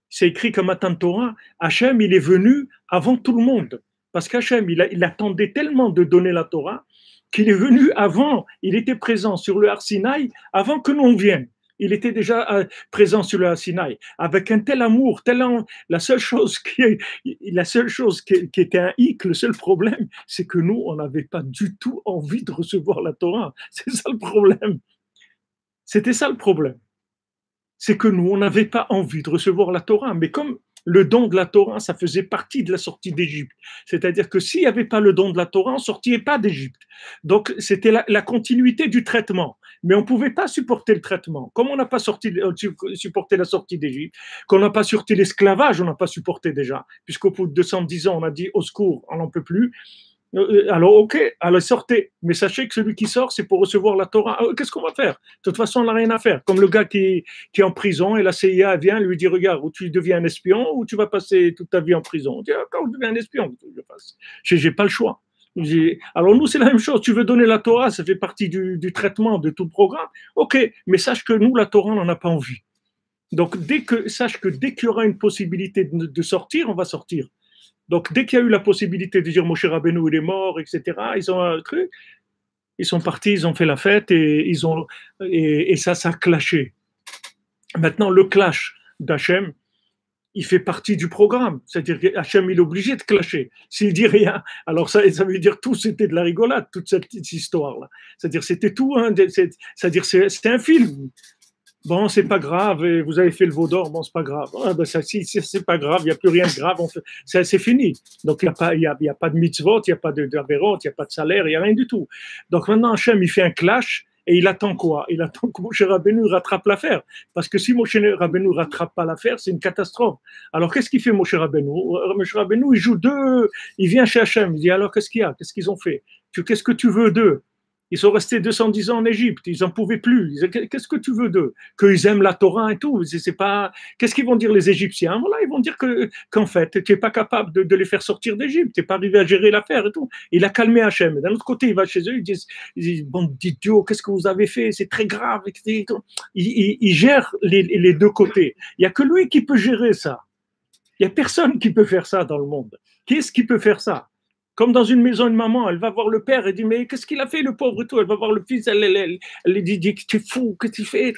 C'est écrit que Matan Torah, Hachem, il est venu avant tout le monde. Parce qu'Hachem, il attendait tellement de donner la Torah qu'il est venu avant, il était présent sur le Har Sinaï avant que l'on vienne. Il était déjà présent sur le Har Sinaï avec un tel amour, la seule chose qui était un hic, le seul problème, c'est que nous, on n'avait pas du tout envie de recevoir la Torah. C'est ça le problème. C'était ça le problème. C'est que nous, on n'avait pas envie de recevoir la Torah. Mais comme le don de la Torah, ça faisait partie de la sortie d'Égypte. C'est-à-dire que s'il n'y avait pas le don de la Torah, on ne sortirait pas d'Égypte. Donc, c'était la continuité du traitement. Mais on ne pouvait pas supporter le traitement. Comme on n'a pas supporté la sortie d'Égypte, qu'on n'a pas supporté l'esclavage, on n'a pas supporté déjà. Puisqu'au bout de 210 ans, on a dit au secours, on n'en peut plus. Alors, ok, alors sortez. Mais sachez que celui qui sort, c'est pour recevoir la Torah. Qu'est-ce qu'on va faire? De toute façon, on n'a rien à faire. Comme le gars qui est en prison et la CIA vient lui dit, regarde, ou tu deviens un espion ou tu vas passer toute ta vie en prison. On dit, quand je deviens un espion, je n'ai pas le choix. Alors nous, c'est la même chose. Tu veux donner la Torah, ça fait partie du traitement de tout le programme. Ok, mais sache que nous, la Torah, on n'en a pas envie. Donc, sache que dès qu'il y aura une possibilité de sortir, on va sortir. Donc, dès qu'il y a eu la possibilité de dire Moshe Rabbeinu, il est mort, etc., ils ont un truc, ils sont partis, ils ont fait la fête et ça a clashé. Maintenant, le clash d'Hachem, il fait partie du programme. C'est-à-dire qu'Hachem, il est obligé de clasher. S'il dit rien, alors ça veut dire tout, c'était de la rigolade, toute cette histoire-là. C'est-à-dire, c'était tout, hein, c'est-à-dire, c'était un film. Bon, c'est pas grave, vous avez fait le veau d'or, bon, c'est pas grave. Ah, ben ça, si c'est pas grave, il n'y a plus rien de grave, c'est fini. Donc, il n'y a pas de mitzvot, il n'y a pas d'avérot, il n'y a pas de salaire, il n'y a rien du tout. Donc, maintenant, Hachem, il fait un clash et il attend quoi? Il attend que Moshe Rabbeinu rattrape l'affaire. Parce que si Moshe Rabbeinu ne rattrape pas l'affaire, c'est une catastrophe. Alors, qu'est-ce qu'il fait Moshe Rabbeinu? Moshe Rabbeinu, il vient chez Hachem, il dit alors, qu'est-ce qu'il y a? Qu'est-ce qu'ils ont fait? Qu'est-ce que tu veux d'eux? Ils sont restés 210 ans en Égypte, ils n'en pouvaient plus. Qu'est-ce que tu veux d'eux? Qu'ils aiment la Torah et tout. C'est pas... Qu'est-ce qu'ils vont dire les Égyptiens? Voilà, ils vont dire qu'en fait, tu n'es pas capable de les faire sortir d'Égypte, tu n'es pas arrivé à gérer l'affaire et tout. Il a calmé Hachem. D'un autre côté, il va chez eux, il dit bon, d'idiots, qu'est-ce que vous avez fait? C'est très grave. Il gère les deux côtés. Il n'y a que lui qui peut gérer ça. Il n'y a personne qui peut faire ça dans le monde. Qui est-ce qui peut faire ça? Comme dans une maison, une maman, elle va voir le père et dit mais qu'est-ce qu'il a fait le pauvre et tout. Elle va voir le fils, elle dit tu es fou, qu'est-ce que tu fais?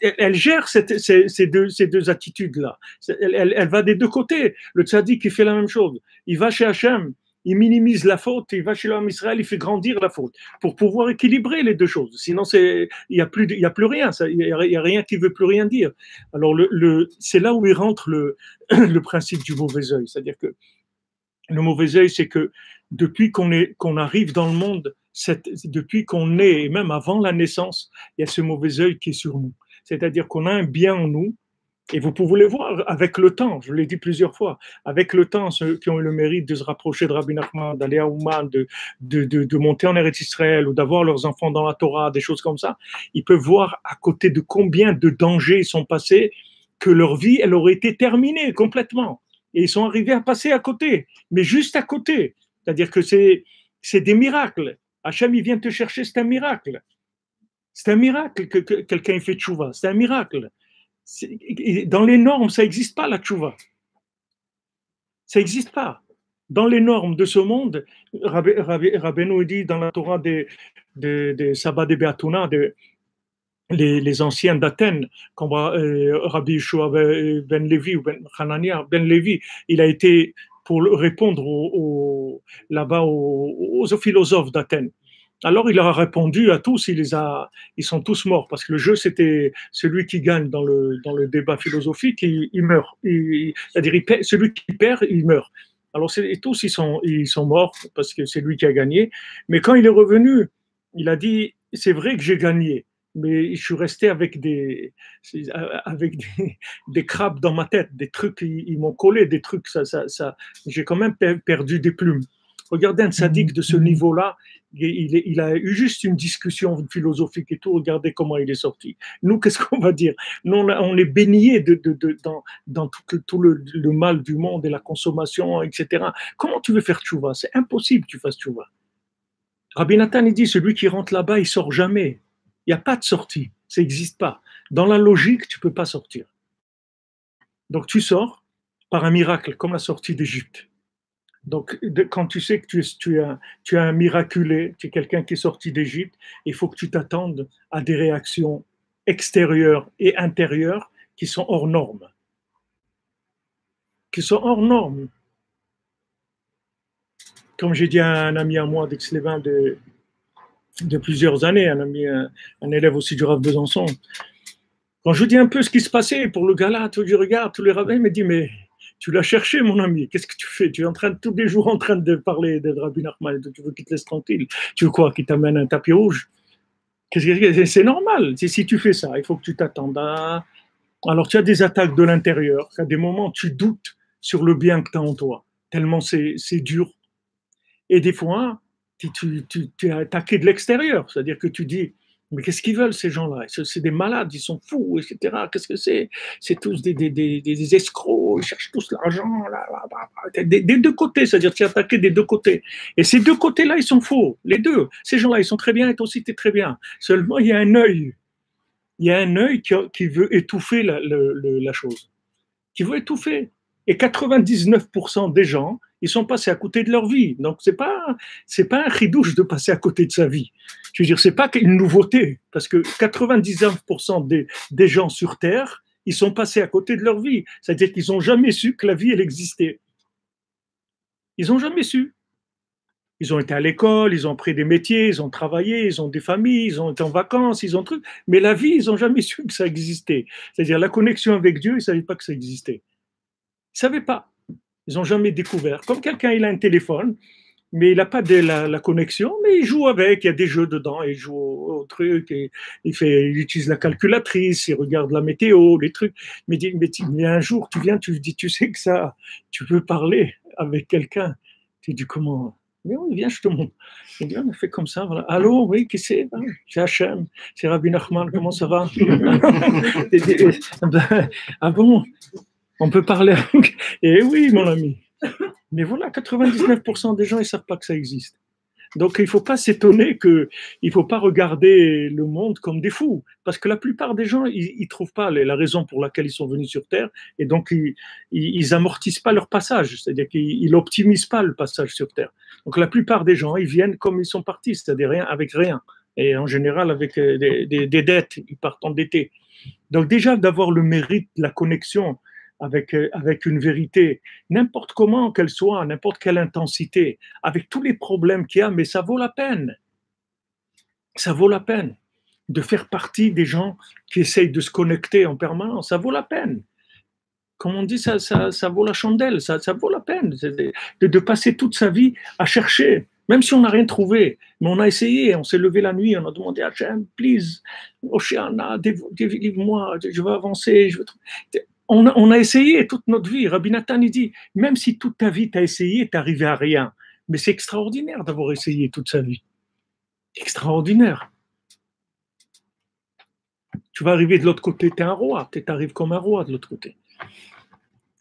Elle gère ces deux attitudes-là. Elle va des deux côtés. Le tzaddik, il fait la même chose. Il va chez Hachem, il minimise la faute, il va chez l'homme Israël, il fait grandir la faute pour pouvoir équilibrer les deux choses. Sinon, il n'y a plus rien. Il n'y a rien qui ne veut plus rien dire. Alors, c'est là où il rentre le principe du mauvais œil. C'est-à-dire que le mauvais œil, c'est que depuis qu'on arrive dans le monde, depuis qu'on est, et même avant la naissance, il y a ce mauvais œil qui est sur nous. C'est-à-dire qu'on a un bien en nous, et vous pouvez le voir avec le temps, je l'ai dit plusieurs fois, avec le temps, ceux qui ont eu le mérite de se rapprocher de Rabbi Nachman, d'aller à Ouman, de monter en Eretz Israël, ou d'avoir leurs enfants dans la Torah, des choses comme ça, ils peuvent voir à côté de combien de dangers ils sont passés, que leur vie, elle aurait été terminée complètement. Et ils sont arrivés à passer à côté, mais juste à côté. C'est-à-dire que c'est des miracles. Hachem, il vient te chercher, c'est un miracle. C'est un miracle que quelqu'un ait fait tchouva. C'est un miracle. Dans les normes, ça n'existe pas, la tchouva. Ça n'existe pas. Dans les normes de ce monde, Rabbeinu dit dans la Torah des Sabbat de Beatuna, les anciens d'Athènes, comme Rabbi Yeshua ben Levi ou ben Hanania ben Levi, il a été pour répondre là-bas aux philosophes d'Athènes. Alors il leur a répondu à tous, ils sont tous morts parce que le jeu c'était celui qui gagne dans le débat philosophique, il meurt. C'est-à-dire celui qui perd, il meurt. Alors tous ils sont morts parce que c'est lui qui a gagné. Mais quand il est revenu, il a dit c'est vrai que j'ai gagné, mais je suis resté avec des crabes dans ma tête, des trucs, ils m'ont collé, des trucs, j'ai quand même perdu des plumes. Regardez un tzaddik de ce niveau-là, il a eu juste une discussion philosophique et tout, regardez comment il est sorti. Nous, qu'est-ce qu'on va dire? Nous, on est baignés dans tout le mal du monde et la consommation, etc. Comment tu veux faire tchouva? C'est impossible que tu fasses tchouva. Rabbi Nathan, il dit, celui qui rentre là-bas, il sort jamais. Il n'y a pas de sortie, ça n'existe pas. Dans la logique, tu ne peux pas sortir. Donc tu sors par un miracle, comme la sortie d'Égypte. Donc quand tu sais que tu es un miraculé, tu es quelqu'un qui est sorti d'Égypte, il faut que tu t'attendes à des réactions extérieures et intérieures qui sont hors normes. Qui sont hors normes. Comme j'ai dit à un ami à moi d'Aix-les-Bains de plusieurs années, un élève aussi du Rav Besançon. Quand je dis un peu ce qui se passait pour le gars-là, tu regardes, tous les rabbins, il me dit, mais tu l'as cherché, mon ami, qu'est-ce que tu fais? Tu es tous les jours en train de parler de Rabbi Nachman, tu veux qu'il te laisse tranquille? Tu veux quoi, qu'il t'amène un tapis rouge? C'est normal, si tu fais ça, il faut que tu t'attendes à... Alors tu as des attaques de l'intérieur, à des moments tu doutes sur le bien que tu as en toi, tellement c'est dur. Et des fois, tu es attaqué de l'extérieur. C'est-à-dire que tu dis, mais qu'est-ce qu'ils veulent ces gens-là? C'est des malades, ils sont fous, etc. Qu'est-ce que c'est? C'est tous des escrocs, ils cherchent tous l'argent. Des deux côtés, c'est-à-dire que tu es attaqué des deux côtés. Et ces deux côtés-là, ils sont faux. Les deux. Ces gens-là, ils sont très bien et toi aussi, tu es très bien. Seulement, il y a un œil. Il y a un œil qui veut étouffer la chose. Qui veut étouffer. Et 99% des gens, ils sont passés à côté de leur vie. Donc, c'est pas un chidouche de passer à côté de sa vie. Je veux dire, c'est pas une nouveauté. Parce que 99% des gens sur Terre, ils sont passés à côté de leur vie. C'est-à-dire qu'ils n'ont jamais su que la vie, elle existait. Ils n'ont jamais su. Ils ont été à l'école, ils ont pris des métiers, ils ont travaillé, ils ont des familles, ils ont été en vacances, ils ont trucs. Mais la vie, ils n'ont jamais su que ça existait. C'est-à-dire la connexion avec Dieu, ils ne savaient pas que ça existait. Ils ne savaient pas. Ils n'ont jamais découvert. Comme quelqu'un, il a un téléphone, mais il n'a pas la connexion, mais il joue avec, il y a des jeux dedans, il joue au truc, et il utilise la calculatrice, il regarde la météo, les trucs. Mais un jour, tu viens, tu lui dis, tu sais que ça, tu peux parler avec quelqu'un. Tu dis, comment? Mais oui, viens, je te montre. Il dit, on a fait comme ça, voilà. Allô, oui, qui c'est? C'est Hachem, c'est Rabbi Nachman, comment ça va? Ah bon? On peut parler avec... Eh oui, mon ami. Mais voilà, 99% des gens, ils ne savent pas que ça existe. Donc, il ne faut pas s'étonner qu'il ne faut pas regarder le monde comme des fous. Parce que la plupart des gens, ils ne trouvent pas la raison pour laquelle ils sont venus sur Terre. Et donc, ils amortissent pas leur passage. C'est-à-dire qu'ils n'optimisent pas le passage sur Terre. Donc, la plupart des gens, ils viennent comme ils sont partis, c'est-à-dire avec rien. Et en général, avec des dettes, ils partent endettés. Donc, déjà, d'avoir le mérite, la connexion avec une vérité, n'importe comment qu'elle soit, n'importe quelle intensité, avec tous les problèmes qu'il y a, mais ça vaut la peine. Ça vaut la peine de faire partie des gens qui essayent de se connecter en permanence. Ça vaut la peine. Comme on dit, ça vaut la chandelle, ça vaut la peine de passer toute sa vie à chercher, même si on n'a rien trouvé. Mais on a essayé, on s'est levé la nuit, on a demandé à Hachem, please, Oceana, délivre-moi, je veux avancer, je veux... On a essayé toute notre vie. Rabbi Nathan, il dit, même si toute ta vie tu as essayé, tu arrivé à rien. Mais c'est extraordinaire d'avoir essayé toute sa vie. Extraordinaire. Tu vas arriver de l'autre côté, tu es un roi. Tu arrives comme un roi de l'autre côté.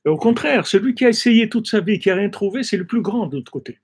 Et au contraire, celui qui a essayé toute sa vie, qui n'a rien trouvé, c'est le plus grand de l'autre côté.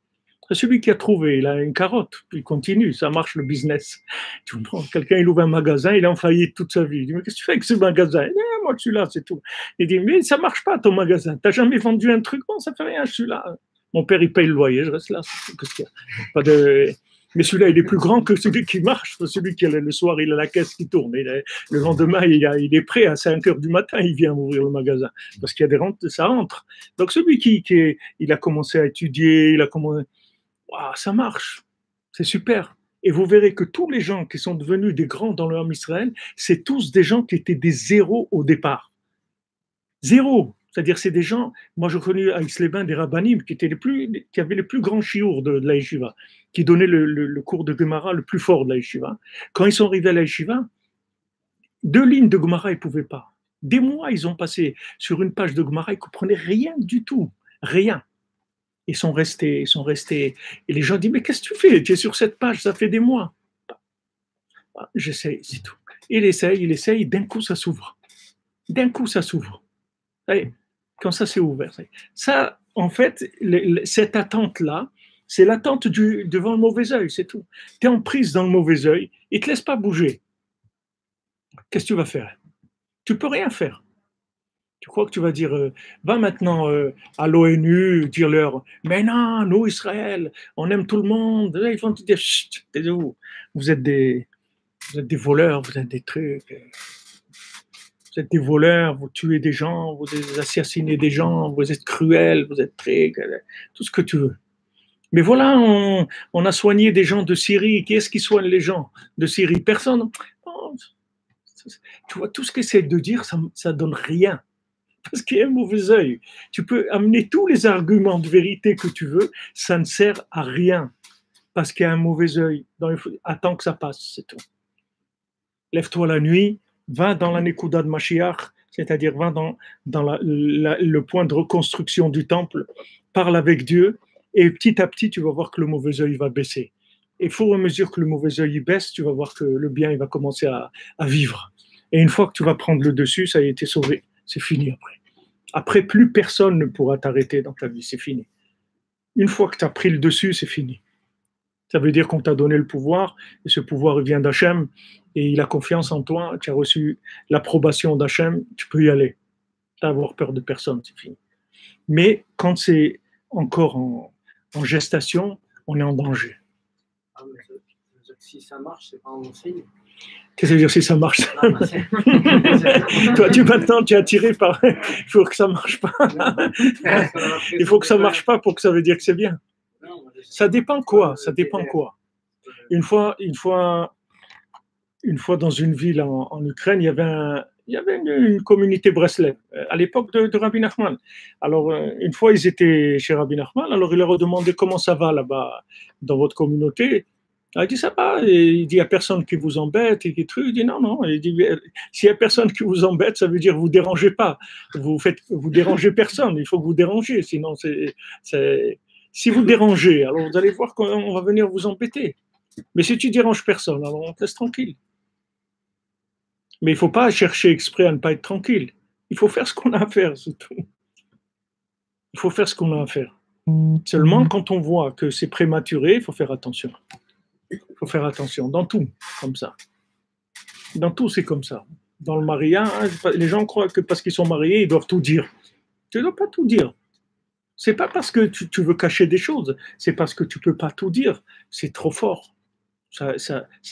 C'est celui qui a trouvé, il a une carotte, puis il continue, ça marche le business. Tu comprends? Quelqu'un, il ouvre un magasin, il est en faillite toute sa vie. Il dit, mais qu'est-ce que tu fais avec ce magasin? Moi, je suis là, c'est tout. Il dit, mais ça marche pas ton magasin. T'as jamais vendu un truc? Bon, ça fait rien, je suis là. Mon père, il paye le loyer, je reste là. Qu'est-ce qu'il y a? Pas de... Mais celui-là, il est plus grand que celui qui marche. Celui qui, le soir, il a la caisse qui tourne. Le lendemain, il est prêt à 5 heures du matin, il vient ouvrir le magasin. Parce qu'il y a des rentes, ça rentre. Donc, celui il a commencé à étudier, il a commencé... Wow, ça marche, c'est super. Et vous verrez que tous les gens qui sont devenus des grands dans le Ham Israël, c'est tous des gens qui étaient des zéros au départ. Zéro. C'est-à-dire, c'est des gens, moi j'ai connu à Aix-les-Bains des rabbinim qui avaient les plus grands chiours de la yeshiva, qui donnaient le cours de Gemara le plus fort de la yeshiva. Quand ils sont arrivés à la yeshiva, 2 lignes de Gemara, ils ne pouvaient pas. Des mois, ils ont passé sur une page de Gemara, ils ne comprenaient rien du tout. Rien. Ils sont restés. Et les gens disent, mais qu'est-ce que tu fais? Tu es sur cette page, ça fait des mois. J'essaye, c'est tout. Il essaye, d'un coup, ça s'ouvre. D'un coup, ça s'ouvre. Quand ça s'est ouvert. Ça, en fait, cette attente-là, c'est l'attente devant le mauvais œil, c'est tout. Tu es en prise dans le mauvais œil, il ne te laisse pas bouger. Qu'est-ce que tu vas faire? Tu ne peux rien faire. Tu crois que tu vas dire, va maintenant à l'ONU, dire-leur, mais non, nous, Israël, on aime tout le monde. Là, ils vont te dire, chut, vous êtes des voleurs, vous êtes des trucs. Vous êtes des voleurs, vous tuez des gens, vous assassinez des gens, vous êtes cruels, vous êtes très... Tout ce que tu veux. Mais voilà, on a soigné des gens de Syrie. Qui est-ce qui soigne les gens de Syrie? Personne. Non. Tu vois, tout ce qu'ils essaient de dire, ça ne donne rien. Parce qu'il y a un mauvais œil. Tu peux amener tous les arguments de vérité que tu veux, ça ne sert à rien. Parce qu'il y a un mauvais œil. Attends que ça passe, c'est tout. Lève-toi la nuit, va dans la Nekuda de Mashiach, c'est-à-dire va dans le point de reconstruction du temple, parle avec Dieu, Et petit à petit, tu vas voir que le mauvais œil va baisser. Et au fur et à mesure que le mauvais œil baisse, tu vas voir que le bien il va commencer à vivre. Et une fois que tu vas prendre le dessus, ça y est, été sauvé. C'est fini après. Après, plus personne ne pourra t'arrêter dans ta vie, c'est fini. Une fois que tu as pris le dessus, c'est fini. Ça veut dire qu'on t'a donné le pouvoir, et ce pouvoir il vient d'Hachem, et il a confiance en toi, tu as reçu l'approbation d'Hachem, tu peux y aller. Tu n'as à avoir peur de personne, c'est fini. Mais quand c'est encore en gestation, on est en danger. Ah, mais si ça marche, c'est pas un bon signe. Qu'est-ce que ça veut dire si ça marche? Non, Toi, maintenant, tu es attiré par. Il faut que ça marche pas. Il faut que ça marche pas pour que ça veut dire que c'est bien. Ça dépend quoi? Ça dépend quoi? Une fois dans une ville en Ukraine, il y avait une communauté Breslev à l'époque de Rabbi Nachman. Alors, une fois, ils étaient chez Rabbi Nachman, alors il leur a demandé comment ça va là-bas dans votre communauté. Il a dit ça va, et il dit il n'y a personne qui vous embête, et il dit non, il dit s'il n'y a personne qui vous embête, ça veut dire que vous ne dérangez pas, vous dérangez personne, il faut que vous dérangez, sinon si vous dérangez, alors vous allez voir qu'on va venir vous embêter. Mais si tu déranges personne, alors on te laisse tranquille. Mais il ne faut pas chercher exprès à ne pas être tranquille. Il faut faire ce qu'on a à faire, c'est tout. Il faut faire ce qu'on a à faire. Seulement, quand on voit que c'est prématuré, il faut faire attention. Il faut faire attention, dans tout, comme ça. Dans tout, c'est comme ça. Dans le mariage, les gens croient que parce qu'ils sont mariés, ils doivent tout dire. Tu ne dois pas tout dire. C'est pas parce que tu veux cacher des choses, c'est parce que tu ne peux pas tout dire. C'est trop fort. Ça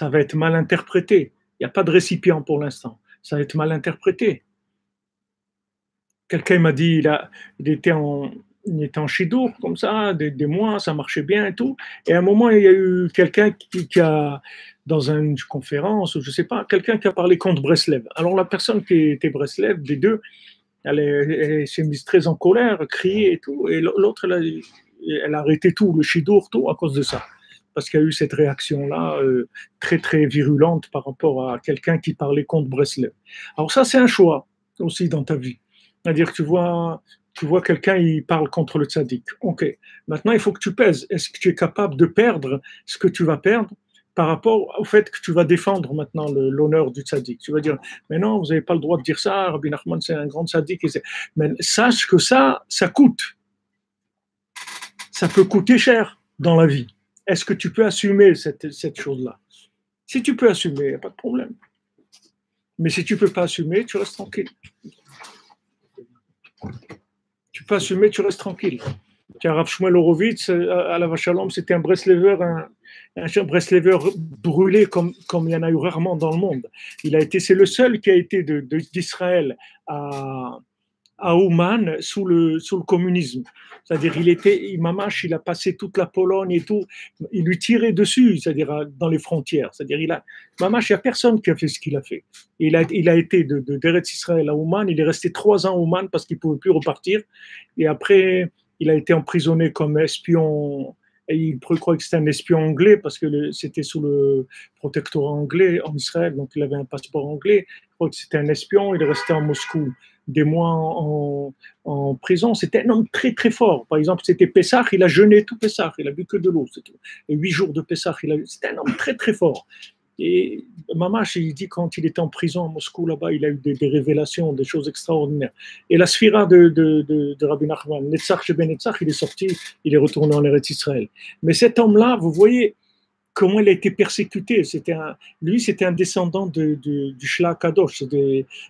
va être mal interprété. Il n'y a pas de récipient pour l'instant. Ça va être mal interprété. Quelqu'un m'a dit, il était en chidour, comme ça, des mois, ça marchait bien et tout. Et à un moment, il y a eu quelqu'un qui a, dans une conférence, ou je ne sais pas, quelqu'un qui a parlé contre Breslev. Alors la personne qui était Breslev, des deux, elle s'est mise très en colère, crier et tout. Et l'autre, elle a arrêté tout, le chidour, tout, à cause de ça. Parce qu'il y a eu cette réaction-là très, très virulente par rapport à quelqu'un qui parlait contre Breslev. Alors ça, c'est un choix aussi dans ta vie. C'est-à-dire que tu vois quelqu'un, il parle contre le tzaddik. Ok, maintenant, il faut que tu pèses. Est-ce que tu es capable de perdre ce que tu vas perdre par rapport au fait que tu vas défendre maintenant l'honneur du tzaddik? Tu vas dire, mais non, vous n'avez pas le droit de dire ça, Rabbi Nachman, c'est un grand tzaddik. Mais sache que ça coûte. Ça peut coûter cher dans la vie. Est-ce que tu peux assumer cette chose-là? Si tu peux assumer, il n'y a pas de problème. Mais si tu ne peux pas assumer, tu restes tranquille. Tu peux assumer, tu restes tranquille. Rav Shmuel Horowitz, à la Vachalom, c'était un Breslever brûlé comme il y en a eu rarement dans le monde. C'est le seul qui a été d'Israël à Ouman sous le communisme. C'est-à-dire, il a passé toute la Pologne et tout, il lui tirait dessus, c'est-à-dire dans les frontières. C'est-à-dire, Mamash, il n'y a personne qui a fait ce qu'il a fait. Il a été d'Eretz Israël à Ouman, il est resté 3 ans à Ouman parce qu'il ne pouvait plus repartir. Et après, il a été emprisonné comme espion. Et il croyait que c'était un espion anglais parce que c'était sous le protectorat anglais en Israël, donc il avait un passeport anglais. Il croyait que c'était un espion, il est resté à Moscou des mois en prison. C'était un homme très très fort. Par exemple, c'était Pessah, il a jeûné tout Pessah, il a bu que de l'eau. Et 8 jours de Pessah, c'était un homme très très fort. Et Mamash, il dit quand il était en prison à Moscou, là-bas, il a eu des révélations, des choses extraordinaires. Et la sphira de Rabbi Nachman, Netzach Sheben Netzach, il est sorti, il est retourné en Eretz Israël. Mais cet homme-là, vous voyez comment il a été persécuté. Lui, c'était un descendant du Shla Kadosh.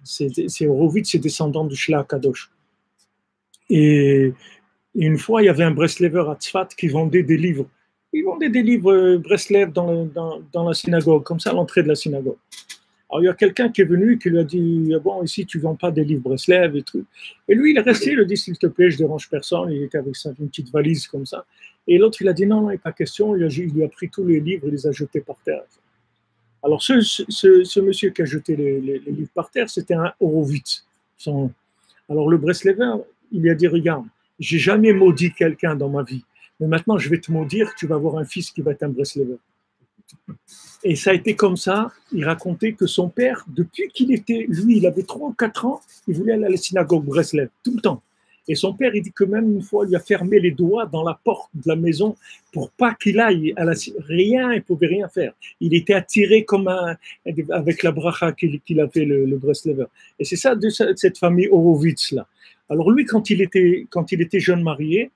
C'est Horowitz, c'est descendant du Shla Kadosh. Et une fois, il y avait un Breslever à Tzfat qui vendait des livres. Ils vendaient des livres Breslev dans la synagogue, comme ça à l'entrée de la synagogue. Alors il y a quelqu'un qui est venu qui lui a dit bon, ici tu ne vends pas des livres Breslev et tout. Et lui il est resté, il a dit s'il te plaît, je ne dérange personne. Il était avec une petite valise comme ça. Et l'autre il a dit non, il n'est pas question. Il lui a pris tous les livres et les a jetés par terre. Alors ce monsieur qui a jeté les livres par terre, c'était un Horowitz. Alors le Breslever, il lui a dit regarde, j'ai jamais maudit quelqu'un dans ma vie. Mais maintenant, je vais te maudire, tu vas avoir un fils qui va être un Breslever. Et ça a été comme ça. Il racontait que son père, depuis qu'il était, lui, il avait 3 ou 4 ans, il voulait aller à la synagogue Breslev, tout le temps. Et son père, il dit que même une fois, il a fermé les doigts dans la porte de la maison pour pas qu'il aille à la... Rien, il pouvait rien faire. Il était attiré comme avec la bracha qu'il a fait le Breslever. Et c'est ça de cette famille Horowitz là. Alors lui, quand il était jeune marié,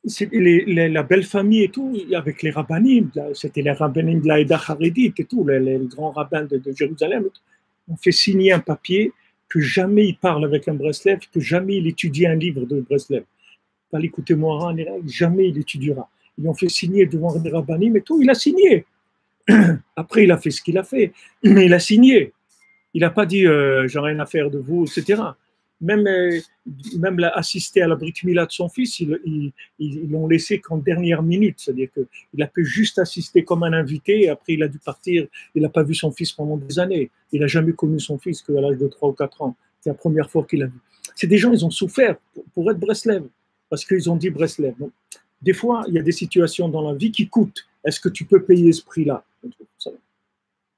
la belle famille et tout, avec les rabbinim, c'était les rabbinim de la Eda Haredit et tout, les grands rabbins de Jérusalem, on fait signer un papier que jamais il parle avec un Breslev, que jamais il étudie un livre de Breslev. Pas l'écouter Moharan, jamais il étudiera. Ils ont fait signer devant les rabbinim et tout, il a signé. Après, il a fait ce qu'il a fait, mais il a signé. Il n'a pas dit j'ai rien à faire de vous, etc. Même assister à la Brit Mila de son fils, ils l'ont laissé qu'en dernière minute. C'est-à-dire qu'il a pu juste assister comme un invité, et après il a dû partir. Il n'a pas vu son fils pendant des années. Il n'a jamais connu son fils qu'à l'âge de 3 ou 4 ans. C'est la première fois qu'il l'a vu. C'est des gens, ils ont souffert pour être Breslev, parce qu'ils ont dit Breslev. Donc, des fois, il y a des situations dans la vie qui coûtent. Est-ce que tu peux payer ce prix-là?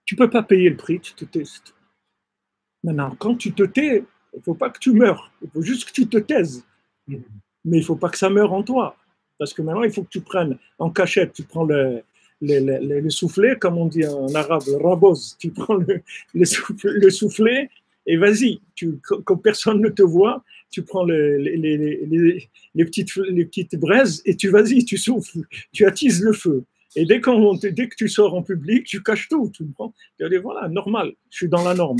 Tu ne peux pas payer le prix, tu te tais. Maintenant, quand tu te tais, il ne faut pas que tu meurs. Il faut juste que tu te taises. Mais il ne faut pas que ça meure en toi. Parce que maintenant, il faut que tu prennes en cachette, tu prends le soufflet, comme on dit en arabe, le raboz. Tu prends le soufflet et vas-y. Quand personne ne te voit, tu prends les petites braises et vas-y, tu souffles, tu attises le feu. Et dès que tu sors en public, tu caches tout. Tu prends, tu dis, voilà, normal, je suis dans la norme.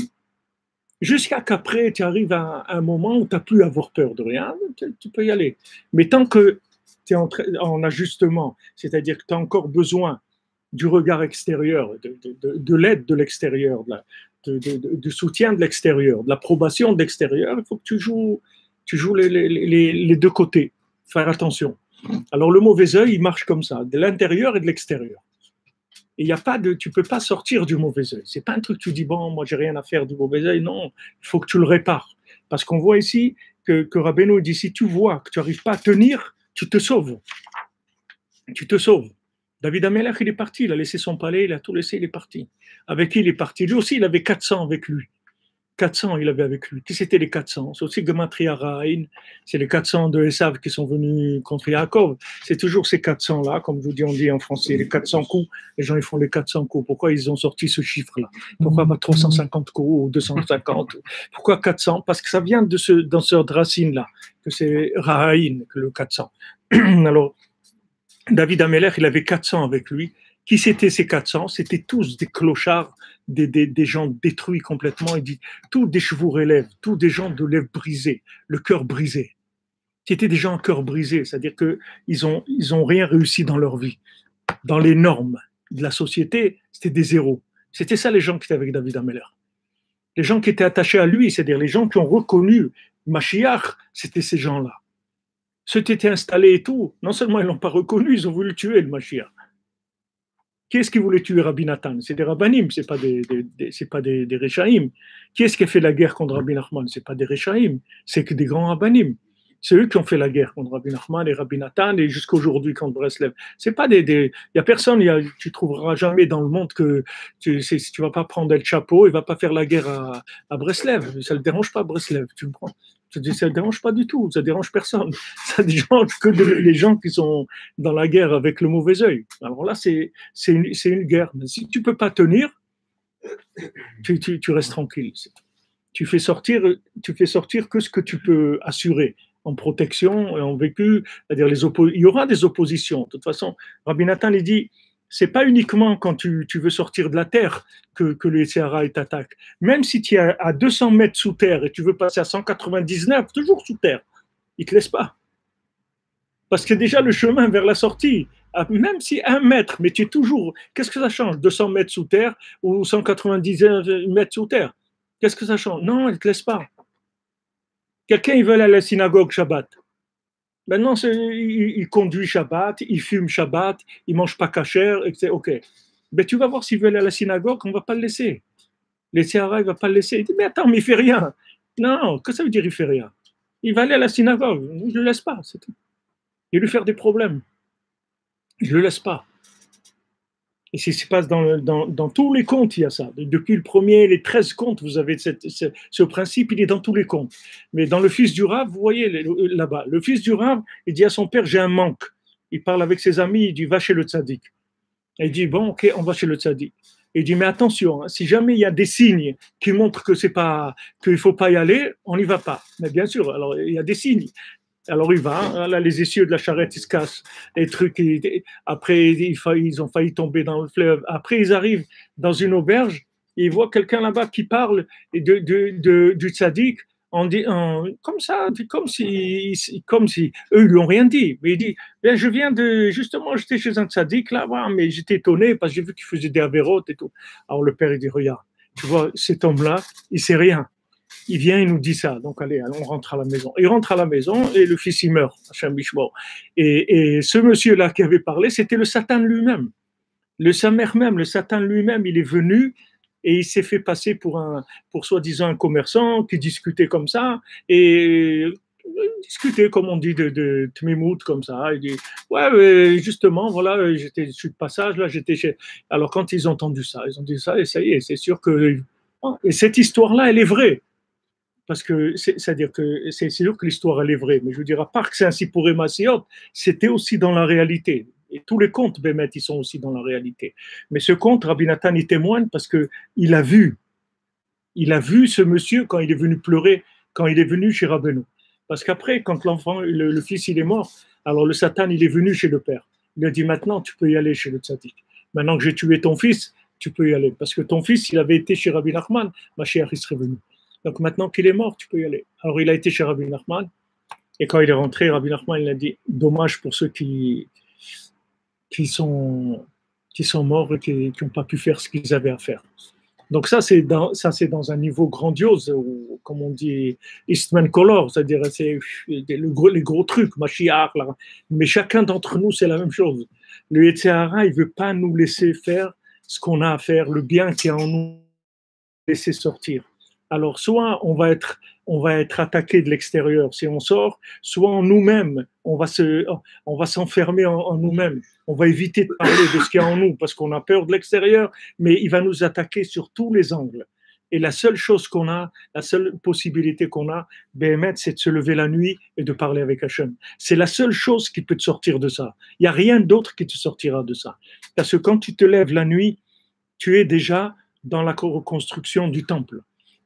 Jusqu'à qu'après, tu arrives à un moment où tu n'as plus à avoir peur de rien, tu peux y aller. Mais tant que tu es en ajustement, c'est-à-dire que tu as encore besoin du regard extérieur, de l'aide de l'extérieur, du soutien de l'extérieur, de l'approbation de l'extérieur, il faut que tu joues les deux côtés. Faire attention. Alors le mauvais œil, il marche comme ça, de l'intérieur et de l'extérieur. Et il y a pas de, tu peux pas sortir du mauvais œil. C'est pas un truc que tu dis bon, moi j'ai rien à faire du mauvais œil. Non, il faut que tu le répares. Parce qu'on voit ici que Rabbeinu dit si tu vois que tu n'arrives pas à tenir, tu te sauves. Tu te sauves. David Amelech, il est parti, il a laissé son palais, il a tout laissé, il est parti. Avec qui il est parti? Lui aussi, il avait 400 avec lui. 400, il avait avec lui. Qui c'était les 400? C'est aussi Gematria Ra'in, c'est les 400 de Esav qui sont venus contre Yaakov. C'est toujours ces 400-là, comme je vous dis, on dit en français, les 400 coups. Les gens, ils font les 400 coups. Pourquoi ils ont sorti ce chiffre-là? Pourquoi pas 350 coups ou 250? Pourquoi 400? Parce que ça vient de dans ce racine-là, que c'est Ra'in, que le 400. Alors, David Amelech, il avait 400 avec lui. Qui c'était ces 400? C'était tous des clochards, des gens détruits complètement. Il dit, tous des chevaux élèves, tous des gens de lèvres brisées, le cœur brisé. C'était des gens à cœur brisé, c'est-à-dire qu'ils ont rien réussi dans leur vie. Dans les normes de la société, c'était des zéros. C'était ça les gens qui étaient avec David Amelech. Les gens qui étaient attachés à lui, c'est-à-dire les gens qui ont reconnu Mashiach, c'était ces gens-là. Ceux qui étaient installés et tout, non seulement ils ne l'ont pas reconnu, ils ont voulu tuer le Mashiach. Qui est-ce qui voulait tuer Rabbi Nathan? C'est des rabbanim, c'est pas des Rechaïm. Qui est-ce qui a fait la guerre contre Rabbi Nachman? C'est pas des Rechaïm, c'est que des grands rabbanim. C'est eux qui ont fait la guerre contre Rabbi Nachman et Rabbi Nathan et jusqu'à aujourd'hui contre Breslev. C'est pas il y a personne, tu trouveras jamais dans le monde que tu vas pas prendre le chapeau, il va pas faire la guerre à Breslev. Ça le dérange pas Breslev, tu me prends. Ça ne dérange pas du tout, ça ne dérange personne. Ça dérange que les gens qui sont dans la guerre avec le mauvais œil. Alors là, c'est une guerre. Mais si tu ne peux pas tenir, tu restes tranquille. Tu fais sortir que ce que tu peux assurer en protection et en vécu. C'est-à-dire il y aura des oppositions. De toute façon, Rabbi Nathan il dit, c'est pas uniquement quand tu veux sortir de la terre que le Sahara t'attaque. Même si tu es à 200 mètres sous terre et tu veux passer à 199, toujours sous terre, il ne te laisse pas. Parce que déjà le chemin vers la sortie, même si 1 mètre, mais tu es toujours... Qu'est-ce que ça change? 200 mètres sous terre ou 199 mètres sous terre? Qu'est-ce que ça change? Non, il ne te laisse pas. Quelqu'un, il veut aller à la synagogue Shabbat. Maintenant, il conduit Shabbat, il fume Shabbat, il mange pas kasher, etc. Ok. Mais tu vas voir s'il veut aller à la synagogue, on va pas le laisser. Les Sahara, il va pas le laisser. Il dit, mais attends, mais il fait rien. Non, que ça veut dire il fait rien? Il va aller à la synagogue, je le laisse pas, c'est tout. Il va lui faire des problèmes. Je le laisse pas. Et ce qui se passe dans tous les contes, il y a ça. Depuis le premier, les 13 contes, vous avez ce principe, il est dans tous les contes. Mais dans le fils du Rav, vous voyez là-bas, le fils du Rav, il dit à son père, j'ai un manque. Il parle avec ses amis, il dit, va chez le tzaddik. Et il dit, bon, ok, on va chez le tzaddik. Et il dit, mais attention, hein, si jamais il y a des signes qui montrent que c'est pas, qu'il ne faut pas y aller, on n'y va pas. Mais bien sûr, alors il y a des signes. Alors il va, là les essieux de la charrette ils se cassent, les trucs, après ils ont failli tomber dans le fleuve. Après ils arrivent dans une auberge, et ils voient quelqu'un là-bas qui parle du tzaddik comme ça, comme si eux ils lui ont rien dit. Mais il dit, ben, je viens justement, j'étais chez un tzaddik là-bas, mais j'étais étonné parce que j'ai vu qu'il faisait des avérotes et tout. Alors le père il dit, regarde, tu vois cet homme-là, il sait rien. Il vient, il nous dit ça. Donc, allez, on rentre à la maison. Il rentre à la maison et le fils, il meurt. Et ce monsieur-là qui avait parlé, c'était le Satan lui-même. Le Samer même, le Satan lui-même, il est venu et il s'est fait passer pour soi-disant un commerçant qui discutait comme ça et discutait, comme on dit, de Tmimout, comme ça. Il dit, ouais, justement, voilà, je suis de passage, là, j'étais chez... Alors, quand ils ont entendu ça, ils ont dit ça, et ça y est, c'est sûr que... Et cette histoire-là, elle est vraie. Parce que c'est-à-dire que c'est sûr que l'histoire elle est vraie, mais je veux dire à part que c'est ainsi pour Massiot, c'était aussi dans la réalité. Et tous les contes Bémet ils sont aussi dans la réalité. Mais ce conte, Rabbi Nathan y témoigne parce que il a vu ce monsieur quand il est venu pleurer, quand il est venu chez Rabbeinu. Parce qu'après, quand l'enfant, le fils il est mort, alors le Satan il est venu chez le père. Il a dit maintenant tu peux y aller chez le tzaddik. Maintenant que j'ai tué ton fils, tu peux y aller parce que ton fils il avait été chez Rabbi Nachman, Mashiach il serait venu. Donc maintenant qu'il est mort, tu peux y aller. Alors il a été chez Rabbi Nachman, et quand il est rentré, Rabbi Nachman il a dit dommage pour ceux qui sont morts et qui n'ont pas pu faire ce qu'ils avaient à faire. Donc ça c'est dans un niveau grandiose, ou, comme on dit Eastman Color, c'est-à-dire c'est les gros trucs, Mashiach, là. Mais chacun d'entre nous c'est la même chose. Le Yetzer Hara il veut pas nous laisser faire ce qu'on a à faire, le bien qui est en nous, laisser sortir. Alors, soit on va être attaqué de l'extérieur si on sort, soit en nous-mêmes, on va s'enfermer en nous-mêmes. On va éviter de parler de ce qu'il y a en nous parce qu'on a peur de l'extérieur, mais il va nous attaquer sur tous les angles. Et la seule chose qu'on a, la seule possibilité qu'on a, c'est de se lever la nuit et de parler avec Hachem. C'est la seule chose qui peut te sortir de ça. Il n'y a rien d'autre qui te sortira de ça. Parce que quand tu te lèves la nuit, tu es déjà dans la reconstruction du temple.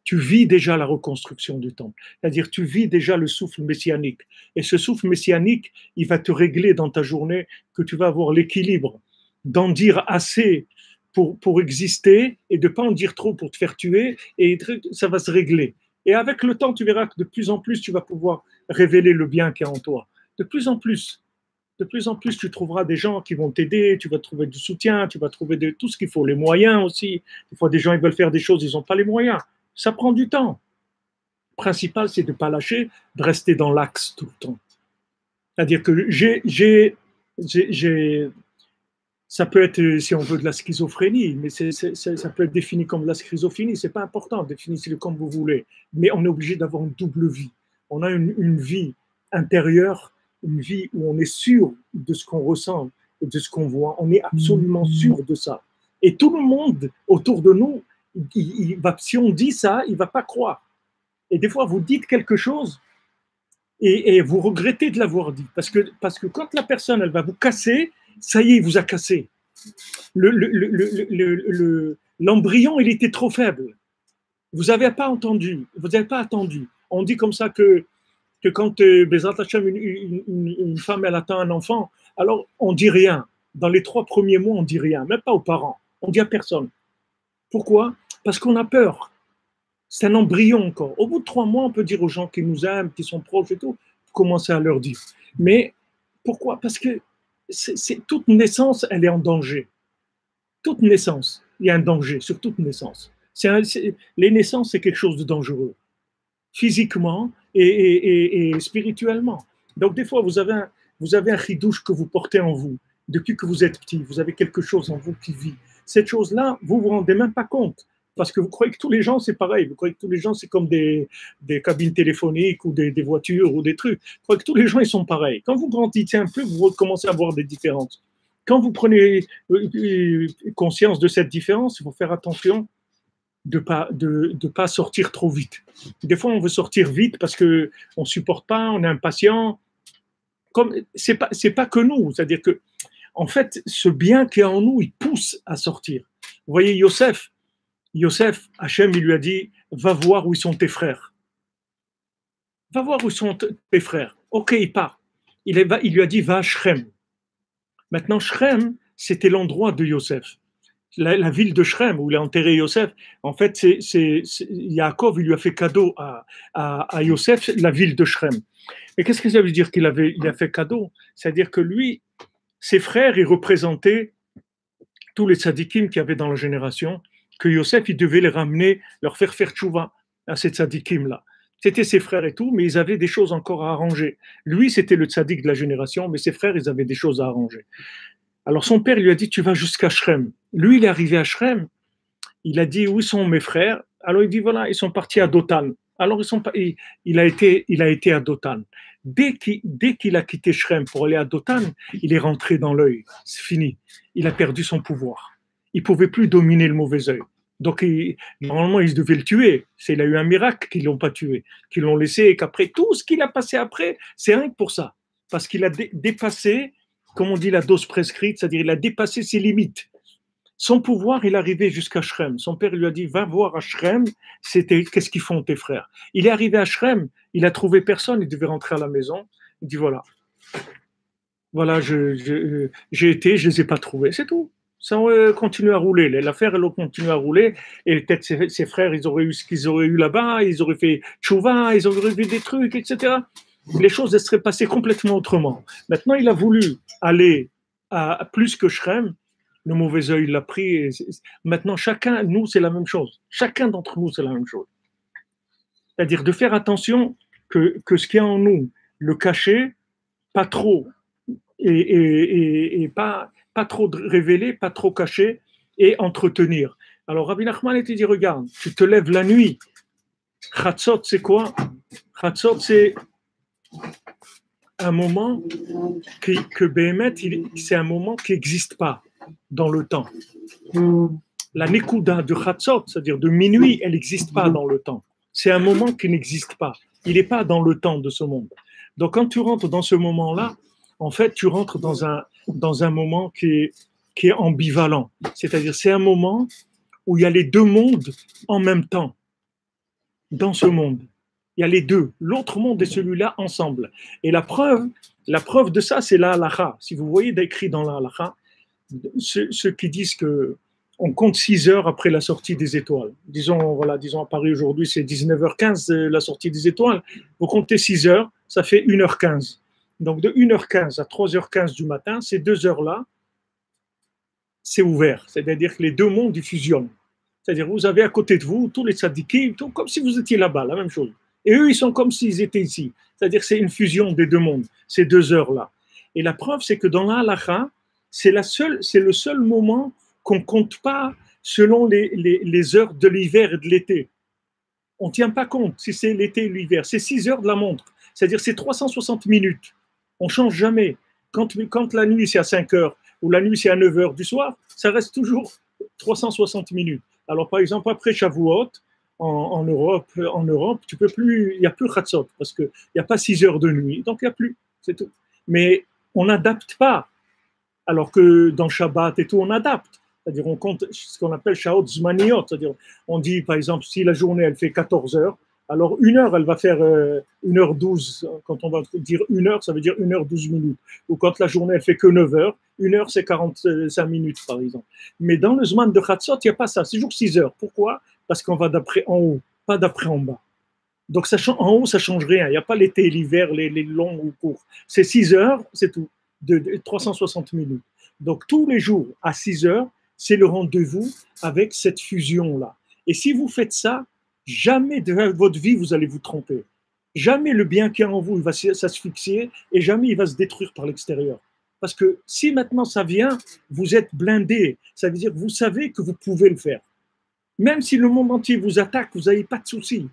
Tu vis déjà la reconstruction du temple. C'est-à-dire, tu vis déjà le souffle messianique. Et ce souffle messianique, il va te régler dans ta journée, que tu vas avoir l'équilibre d'en dire assez pour exister et de ne pas en dire trop pour te faire tuer, et ça va se régler. Et avec le temps, tu verras que de plus en plus, tu vas pouvoir révéler le bien qu'il y a en toi. De plus en plus, tu trouveras des gens qui vont t'aider, tu vas trouver du soutien, tu vas trouver tout ce qu'il faut, les moyens aussi. Des fois, des gens ils veulent faire des choses, ils n'ont pas les moyens. Ça prend du temps. Le principal, c'est de ne pas lâcher, de rester dans l'axe tout le temps. C'est-à-dire que ça peut être, si on veut, de la schizophrénie, mais ça peut être défini comme de la schizophrénie, c'est pas important, définissez-le comme vous voulez. Mais on est obligé d'avoir une double vie. On a une vie intérieure, une vie où on est sûr de ce qu'on ressent et de ce qu'on voit. On est absolument sûr de ça. Et tout le monde autour de nous, si on dit ça, il ne va pas croire. Et des fois, vous dites quelque chose et vous regrettez de l'avoir dit. Parce que quand la personne, elle va vous casser, ça y est, il vous a cassé. L'embryon, il était trop faible. Vous n'avez pas entendu, vous n'avez pas attendu. On dit comme ça que quand Bezrat Hashem, une femme, elle attend un enfant, alors on ne dit rien. Dans les 3 premiers mois, on ne dit rien, même pas aux parents. On ne dit à personne. Pourquoi? Parce qu'on a peur. C'est un embryon encore. Au bout de 3 mois, on peut dire aux gens qui nous aiment, qui sont proches et tout, commencer à leur dire. Mais pourquoi? Parce que toute naissance, elle est en danger. Toute naissance, il y a un danger sur toute naissance. Les naissances, c'est quelque chose de dangereux, physiquement et spirituellement. Donc des fois, vous avez un chidouche que vous portez en vous. Depuis que vous êtes petit, vous avez quelque chose en vous qui vit. Cette chose-là, vous ne vous rendez même pas compte. Parce que vous croyez que tous les gens, c'est pareil. Vous croyez que tous les gens, c'est comme des cabines téléphoniques ou des voitures ou des trucs. Vous croyez que tous les gens, ils sont pareils. Quand vous grandissez un peu, vous commencez à voir des différences. quand vous prenez conscience de cette différence, il faut faire attention de pas sortir trop vite. Des fois, on veut sortir vite parce que on supporte pas, on est impatient. Comme c'est pas que nous, c'est-à-dire que en fait, ce bien qui est en nous, il pousse à sortir. Vous voyez Yosef, Hachem, il lui a dit, va voir où sont tes frères. Va voir où sont tes frères. Ok, il part. Il lui a dit, va à Shrem. Maintenant, Shrem, c'était l'endroit de Yosef. La ville de Shrem, où il a enterré Yosef, en fait, Yaakov, il lui a fait cadeau à Yosef, la ville de Shrem. Mais qu'est-ce que ça veut dire qu'il a fait cadeau? C'est-à-dire que lui, ses frères, ils représentaient tous les tzadikim qu'il y avait dans la génération, que Yosef, il devait les ramener, leur faire tchouva à ces tzadikim-là. C'était ses frères et tout, mais ils avaient des choses encore à arranger. Lui, c'était le tzadik de la génération, mais ses frères, ils avaient des choses à arranger. Alors son père lui a dit, tu vas jusqu'à Shrem. Lui, il est arrivé à Shrem, il a dit, où sont mes frères? Alors il dit, voilà, ils sont partis à Dothan. Alors il a été à Dothan. Dès qu'il a quitté Shrem pour aller à Dothan, il est rentré dans l'œil. C'est fini. Il a perdu son pouvoir. Il ne pouvait plus dominer le mauvais œil. Donc, normalement, ils devaient le tuer. Il a eu un miracle qu'ils ne l'ont pas tué, qu'ils l'ont laissé et qu'après, tout ce qu'il a passé après, c'est rien que pour ça. Parce qu'il a dépassé, comme on dit, la dose prescrite, c'est-à-dire il a dépassé ses limites. Son pouvoir, il est arrivé jusqu'à Shrem. Son père lui a dit, va voir à Shrem, qu'est-ce qu'ils font tes frères? Il est arrivé à Shrem, il a trouvé personne, il devait rentrer à la maison. Il dit, voilà, j'ai été, je ne les ai pas trouvés, c'est tout. Ça continue à rouler. L'affaire, elle continue à rouler. Et peut-être ses frères, ils auraient eu ce qu'ils auraient eu là-bas, ils auraient fait tchouva, ils auraient vu des trucs, etc. Les choses, elles seraient passées complètement autrement. Maintenant, il a voulu aller à plus que Shrem. Le mauvais œil l'a pris. Maintenant, chacun, nous, c'est la même chose. Chacun d'entre nous, c'est la même chose. C'est-à-dire de faire attention que ce qu'il y a en nous, le cacher, pas trop, et pas trop révéler, pas trop cacher, et entretenir. Alors, Rabbi Nachman était dit, regarde, tu te lèves la nuit. Chatzot, c'est quoi? Chatzot, c'est un moment que Béhémet, c'est un moment qui n'existe pas dans le temps. La Nekuda de Chatzot, c'est-à-dire de minuit, elle n'existe pas dans le temps. C'est un moment qui n'existe pas. Il n'est pas dans le temps de ce monde. Donc, quand tu rentres dans ce moment-là, en fait, tu rentres dans un moment qui est ambivalent. C'est-à-dire, c'est un moment où il y a les deux mondes en même temps. Dans ce monde, il y a les deux. L'autre monde et celui-là ensemble. Et la preuve de ça, c'est la halakha. Si vous voyez écrit dans la halakha, ceux qui disent que on compte 6 heures après la sortie des étoiles. Disons à Paris aujourd'hui, c'est 19h15 la sortie des étoiles. Vous comptez 6 heures, ça fait 1h15. Donc de 1h15 à 3h15 du matin, ces 2 heures-là, c'est ouvert. C'est-à-dire que les deux mondes ils fusionnent. C'est-à-dire vous avez à côté de vous tous les tzadikim, comme si vous étiez là-bas, la même chose. Et eux, ils sont comme s'ils étaient ici. C'est-à-dire que c'est une fusion des deux mondes, ces 2 heures-là. Et la preuve, c'est que dans la halakha, c'est le seul moment qu'on ne compte pas selon les heures de l'hiver et de l'été. On ne tient pas compte si c'est l'été ou l'hiver. C'est 6 heures de la montre. C'est-à-dire c'est 360 minutes. On ne change jamais. Quand la nuit, c'est à 5 heures ou la nuit, c'est à 9 heures du soir, ça reste toujours 360 minutes. Alors, par exemple, après Shavuot, en Europe, tu peux plus, il n'y a plus Chatzot parce qu'il n'y a pas 6 heures de nuit. Donc, il n'y a plus. C'est tout. Mais on n'adapte pas. Alors que dans Shabbat et tout, on adapte. C'est-à-dire, on compte ce qu'on appelle Shaot Zmaniot. C'est-à-dire, on dit, par exemple, si la journée, elle fait 14 heures, alors 1 heure, elle va faire 1h12. Quand on va dire 1 heure, ça veut dire 1h12 minutes. Ou quand la journée, elle fait que 9 heures, 1 heure, c'est 45 minutes, par exemple. Mais dans le Zman de Chatzot, il n'y a pas ça. C'est toujours 6 heures. Pourquoi? Parce qu'on va d'après en haut, pas d'après en bas. Donc, en haut, ça ne change rien. Il n'y a pas l'été et l'hiver, les longs ou courts. C'est 6 heures, c'est tout. De 360 minutes. Donc, tous les jours, à 6 heures, c'est le rendez-vous avec cette fusion-là. Et si vous faites ça, jamais de votre vie, vous allez vous tromper. Jamais le bien qui est en vous, il va s'asphyxier et jamais il va se détruire par l'extérieur. Parce que si maintenant ça vient, vous êtes blindé. Ça veut dire que vous savez que vous pouvez le faire. Même si le monde entier vous attaque, vous n'avez pas de souci.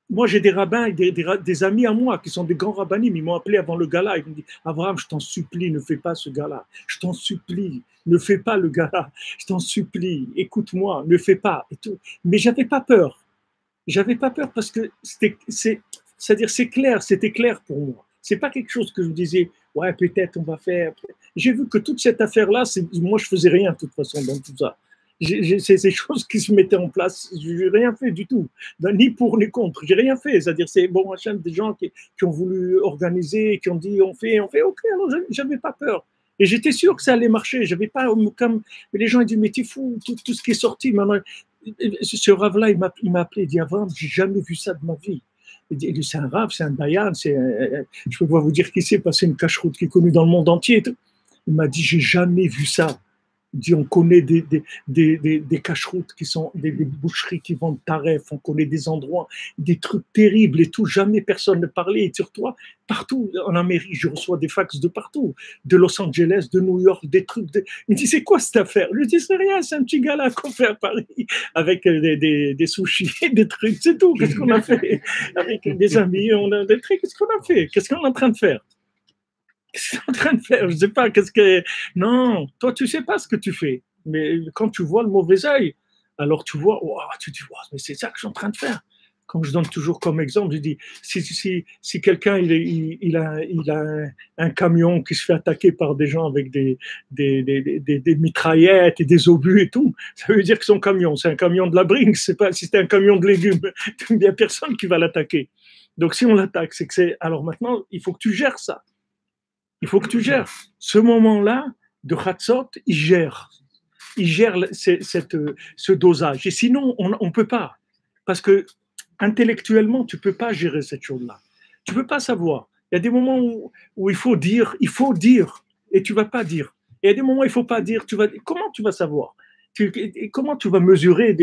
moi, j'ai des rabbins, des amis à moi qui sont des grands rabbinim. Ils m'ont appelé avant le gala. Ils m'ont dit, Abraham, je t'en supplie, ne fais pas ce gala. Je t'en supplie, ne fais pas le gala. Je t'en supplie, écoute-moi, ne fais pas. Et tout. Mais j'avais pas peur. J'avais pas peur parce que c'est-à-dire c'est clair, c'était clair pour moi. C'est pas quelque chose que je me disais, ouais, peut-être on va faire. J'ai vu que toute cette affaire-là, moi, je faisais rien de toute façon dans tout ça. C'est ces choses qui se mettaient en place. Je n'ai rien fait du tout, ni pour ni contre. J'ai rien fait. C'est-à-dire, c'est bon, machin, des gens qui ont voulu organiser, qui ont dit on fait. Ok, alors j'avais pas peur. Et j'étais sûr que ça allait marcher. J'avais pas comme mais les gens ils disent mais t'es fou, tout ce qui est sorti. Maintenant, ce rave-là, il m'a appelé, il dit Abraham, j'ai jamais vu ça de ma vie. C'est un rave, c'est un dayan, je peux pas vous dire qui c'est, parce que c'est une cache-route qui est connue dans le monde entier. Il m'a dit j'ai jamais vu ça. Il dit on connaît des cache-routes qui sont des boucheries qui vendent taref, on connaît des endroits, des trucs terribles et tout, jamais personne ne parlait. Et sur toi, partout en Amérique, je reçois des fax de partout, de Los Angeles, de New York, des trucs. Il me dit c'est quoi cette affaire? Je lui dis c'est rien, c'est un petit gala qu'on fait à Paris avec des sushis, des trucs, c'est tout. Qu'est-ce qu'on a fait avec des amis? On a des trucs. Qu'est-ce qu'on a fait? Qu'est-ce qu'on est en train de faire? Qu'est-ce que tu es en train de faire? Je ne sais pas. Non, toi, tu ne sais pas ce que tu fais. Mais quand tu vois le mauvais œil, alors tu vois, wow, tu dis, wow, mais c'est ça que je suis en train de faire. Comme je donne toujours comme exemple, je dis, si quelqu'un il a un camion qui se fait attaquer par des gens avec des mitraillettes et des obus et tout, ça veut dire que son camion, c'est un camion de la Brinks, c'est pas si c'est un camion de légumes, il n'y a personne qui va l'attaquer. Donc si on l'attaque, c'est que c'est. Alors maintenant, il faut que tu gères ça. Il faut que tu gères. Ce moment-là de Hatzot, il gère ce dosage. Et sinon, on ne peut pas. Parce que intellectuellement, tu ne peux pas gérer cette chose-là. Tu ne peux pas savoir. Il y a des moments où il faut dire, et tu ne vas pas dire. Et il y a des moments où il ne faut pas dire. Comment tu vas savoir? Comment tu vas mesurer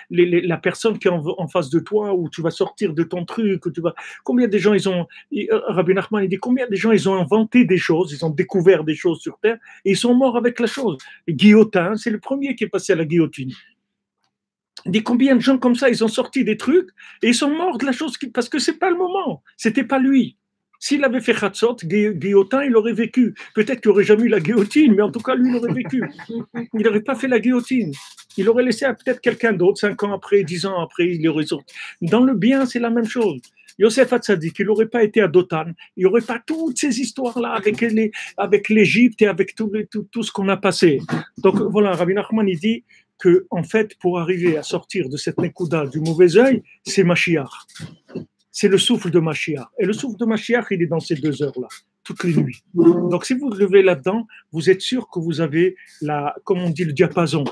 la personne qui est en face de toi, ou tu vas sortir de ton truc, combien de gens Rabbi Nachman il dit combien de gens ils ont inventé des choses, ils ont découvert des choses sur Terre et ils sont morts avec la chose. Guillotin, c'est le premier qui est passé à la guillotine. Il dit combien de gens comme ça ils ont sorti des trucs et ils sont morts de la chose parce que c'est pas le moment, c'était pas lui. S'il avait fait Hatzot, guillotin, il aurait vécu. Peut-être qu'il n'aurait jamais eu la guillotine, mais en tout cas, lui, il aurait vécu. Il n'aurait pas fait la guillotine. Il aurait laissé à peut-être quelqu'un d'autre, 5 ans après, 10 ans après, il aurait sorti. Dans le bien, c'est la même chose. Yosef Hatzadik, il n'aurait pas été à Dothan, il n'y aurait pas toutes ces histoires-là avec l'Égypte et avec tout ce qu'on a passé. Donc voilà, Rabbi Nachman, il dit que, en fait, pour arriver à sortir de cette Nekuda, du mauvais œil, c'est Mashiach. C'est le souffle de Mashiach. Et le souffle de Mashiach, il est dans ces 2 heures-là, toutes les nuits. Donc, si vous levez là-dedans, vous êtes sûr que vous avez, comme on dit, le diapason.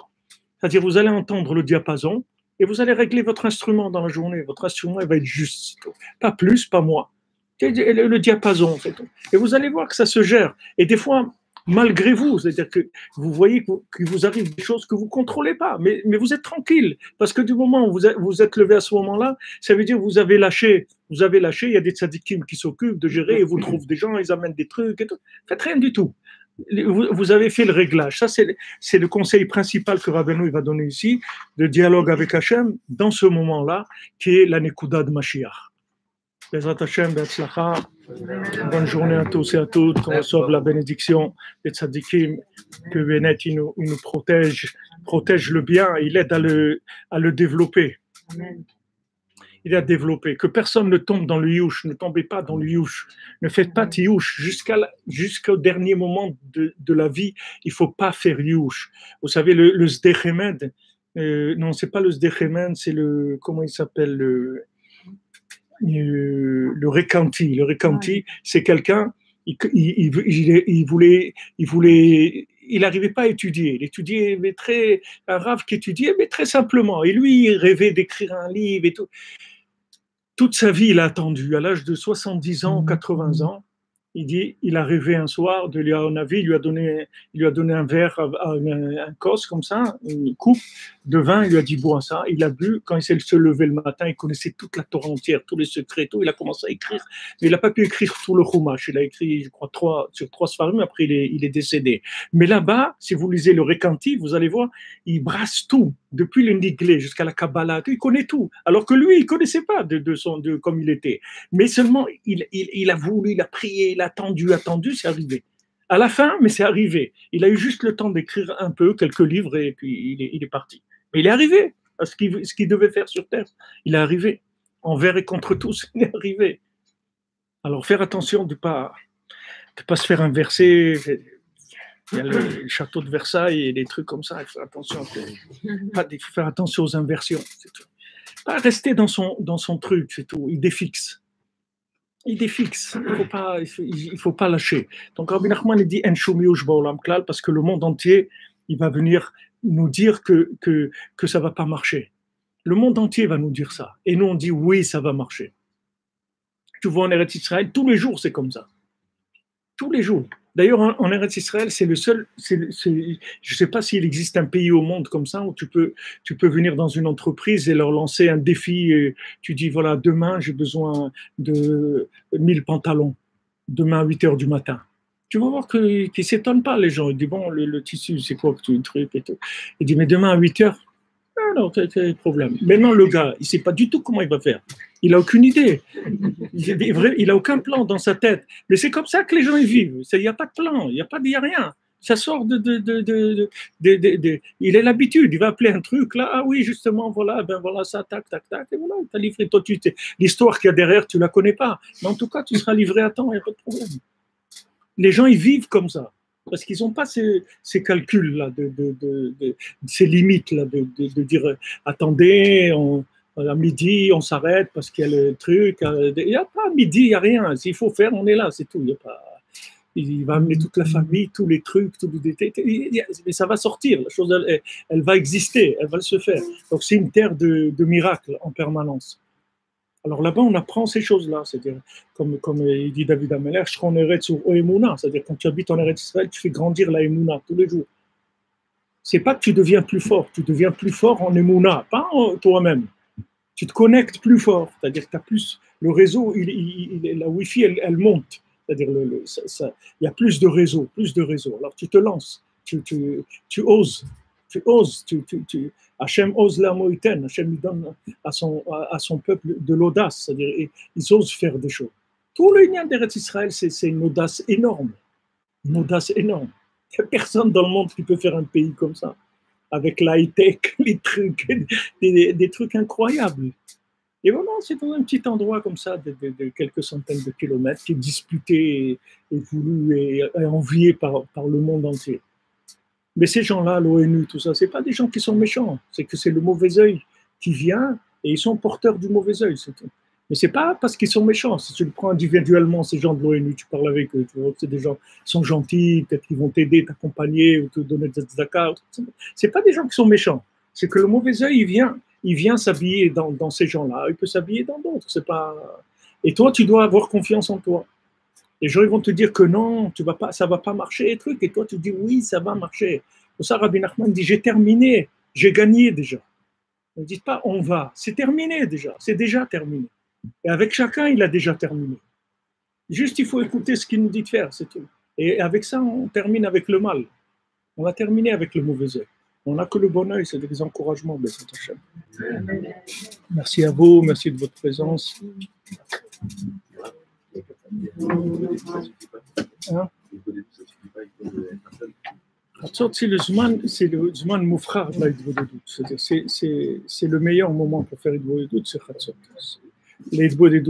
C'est-à-dire, vous allez entendre le diapason et vous allez régler votre instrument dans la journée. Votre instrument, il va être juste. Pas plus, pas moins. Le diapason, c'est tout. Et vous allez voir que ça se gère. Et des fois, malgré vous, c'est-à-dire que vous voyez qu'il vous arrive des choses que vous ne contrôlez pas, mais vous êtes tranquille, parce que du moment où vous êtes levé à ce moment-là, ça veut dire que vous avez lâché, il y a des tzadikim qui s'occupent de gérer, et vous trouvent des gens, ils amènent des trucs, et tout. Faites rien du tout. Vous avez fait le réglage. Ça, c'est le conseil principal que Rabbeinu va donner ici, de dialogue avec Hachem, dans ce moment-là, qui est la Nekuda de Mashiach. Bezrat Hashem, Be'atzlacha. Bonne journée à tous et à toutes. On reçoive la bénédiction des tzadikim, que Benet il nous protège le bien, il aide à le développer. Amen. Il a développé. Que personne ne tombe dans le youch, ne tombez pas dans le youch. Ne faites pas de youch jusqu'au dernier moment de la vie. Il ne faut pas faire youch. Vous savez, le Sdechemed, non, c'est pas le Sdechemed, c'est comment il s'appelle, le Rekanti. Le Rekanti, c'est quelqu'un, il n'arrivait pas à étudier. Il étudiait, mais un rave qui étudiait, mais très simplement. Et lui, il rêvait d'écrire un livre et tout. Toute sa vie, il a attendu. À l'âge de 70 ans, 80 ans, il dit, il a rêvé un soir de Léa Navi, il lui a donné un verre, un cos comme ça, une coupe de vin, il lui a dit bois ça, il a bu, quand il s'est se levé le matin, il connaissait toute la Torah entière, tous les secrets, tout, il a commencé à écrire, mais il n'a pas pu écrire tout le Chumash, il a écrit, je crois, sur 3 Sfarim, après il est décédé. Mais là-bas, si vous lisez le Recanti, vous allez voir, il brasse tout, depuis le Niglé jusqu'à la Kabbalah, il connaît tout, alors que lui, il ne connaissait pas de comme il était. Mais seulement, il a voulu, il a prié, il a attendu, c'est arrivé. À la fin, mais c'est arrivé. Il a eu juste le temps d'écrire un peu, quelques livres, et puis il est parti. Mais il est arrivé à ce qu'il devait faire sur Terre. Il est arrivé. Envers et contre tous, il est arrivé. Alors, faire attention de pas se faire inverser. Il y a le château de Versailles et des trucs comme ça. Il faut faire attention. Il faut faire attention aux inversions. C'est tout. Pas rester dans son truc, c'est tout. Il défixe. Il ne faut pas lâcher. Donc Rabbi Nachman il dit En shumiyush ba'olam klal, parce que le monde entier il va venir nous dire que ça ne va pas marcher. Le monde entier va nous dire ça. Et nous on dit oui, ça va marcher. Tu vois en Eretz Israël, tous les jours c'est comme ça. Tous les jours. D'ailleurs, en Eretz Israël, c'est le seul. Je ne sais pas s'il existe un pays au monde comme ça où tu peux venir dans une entreprise et leur lancer un défi. Et tu dis voilà, demain j'ai besoin de 1000 pantalons. Demain à 8h du matin. Tu vas voir qu'ils ne s'étonnent pas, les gens. Ils disent bon, le tissu, c'est quoi que tu truc et tout. Il dit mais demain à 8h. Alors, c'est le problème. Maintenant, le gars, il ne sait pas du tout comment il va faire. Il n'a aucune idée. Il n'a aucun plan dans sa tête. Mais c'est comme ça que les gens y vivent. Il n'y a pas de plan, il n'y a rien. Ça sort il a l'habitude, il va appeler un truc, là, ah oui, justement, voilà, ben voilà, ça, tac, et voilà, tu as livré. Toi, l'histoire qu'il y a derrière, tu ne la connais pas. Mais en tout cas, tu seras livré à temps, il n'y a pas de problème. Les gens, ils vivent comme ça. Parce qu'ils n'ont pas ces calculs-là, ces limites-là, de dire attendez, à midi, on s'arrête parce qu'il y a le truc. Il n'y a pas midi, il n'y a rien. S'il faut faire, on est là, c'est tout. Il va amener toute la famille, tous les trucs, mais ça va sortir. La chose, elle va exister, elle va se faire. Donc c'est une terre de miracles en permanence. Alors là-bas, on apprend ces choses-là, c'est-à-dire, comme il dit David Ameler, Shron Eretz sur Oemuna, c'est-à-dire quand tu habites en Eretz Israël, tu fais grandir la Emuna tous les jours. C'est pas que tu deviens plus fort en Emuna, pas en toi-même. Tu te connectes plus fort, c'est-à-dire que tu as plus, le réseau, la Wi-Fi, elle monte, c'est-à-dire il y a plus de réseau. Alors tu te lances, tu oses. Hachem ose la moïtaine, Hachem lui donne à son peuple de l'audace, c'est-à-dire ils osent faire des choses. Tout le lien d'Eretz Israël, c'est une audace énorme. Il n'y a personne dans le monde qui peut faire un pays comme ça, avec l'high-tech, les trucs, des trucs incroyables. Et voilà, c'est dans un petit endroit comme ça, de quelques centaines de kilomètres, qui est disputé et voulu et envié par le monde entier. Mais ces gens-là, l'ONU, tout ça, ce n'est pas des gens qui sont méchants. C'est que c'est le mauvais œil qui vient et ils sont porteurs du mauvais œil. Mais ce n'est pas parce qu'ils sont méchants. Si tu le prends individuellement, ces gens de l'ONU, tu parles avec eux, tu vois que c'est des gens qui sont gentils, peut-être qu'ils vont t'aider, t'accompagner ou te donner des tzedaka. Ce n'est pas des gens qui sont méchants. C'est que le mauvais œil, il vient s'habiller dans ces gens-là. Il peut s'habiller dans d'autres. C'est pas... Et toi, tu dois avoir confiance en toi. Les gens ils vont te dire que non, ça ne va pas marcher, et toi tu dis oui, ça va marcher. Pour ça, Rabbi Nachman dit j'ai terminé, j'ai gagné déjà. Ne dites pas on va, c'est terminé déjà, c'est déjà terminé. Et avec chacun, il a déjà terminé. Juste, il faut écouter ce qu'il nous dit de faire, c'est tout. Et avec ça, on termine avec le mal. On va terminer avec le mauvais œil. On n'a que le bon œil, c'est des encouragements. Merci à vous, merci de votre présence. Chatzot, c'est le Zman Moufrar de l'Hitbodedut. C'est le meilleur moment pour faire l'Hitbodedut, c'est Chatzot. L'Hitbodedut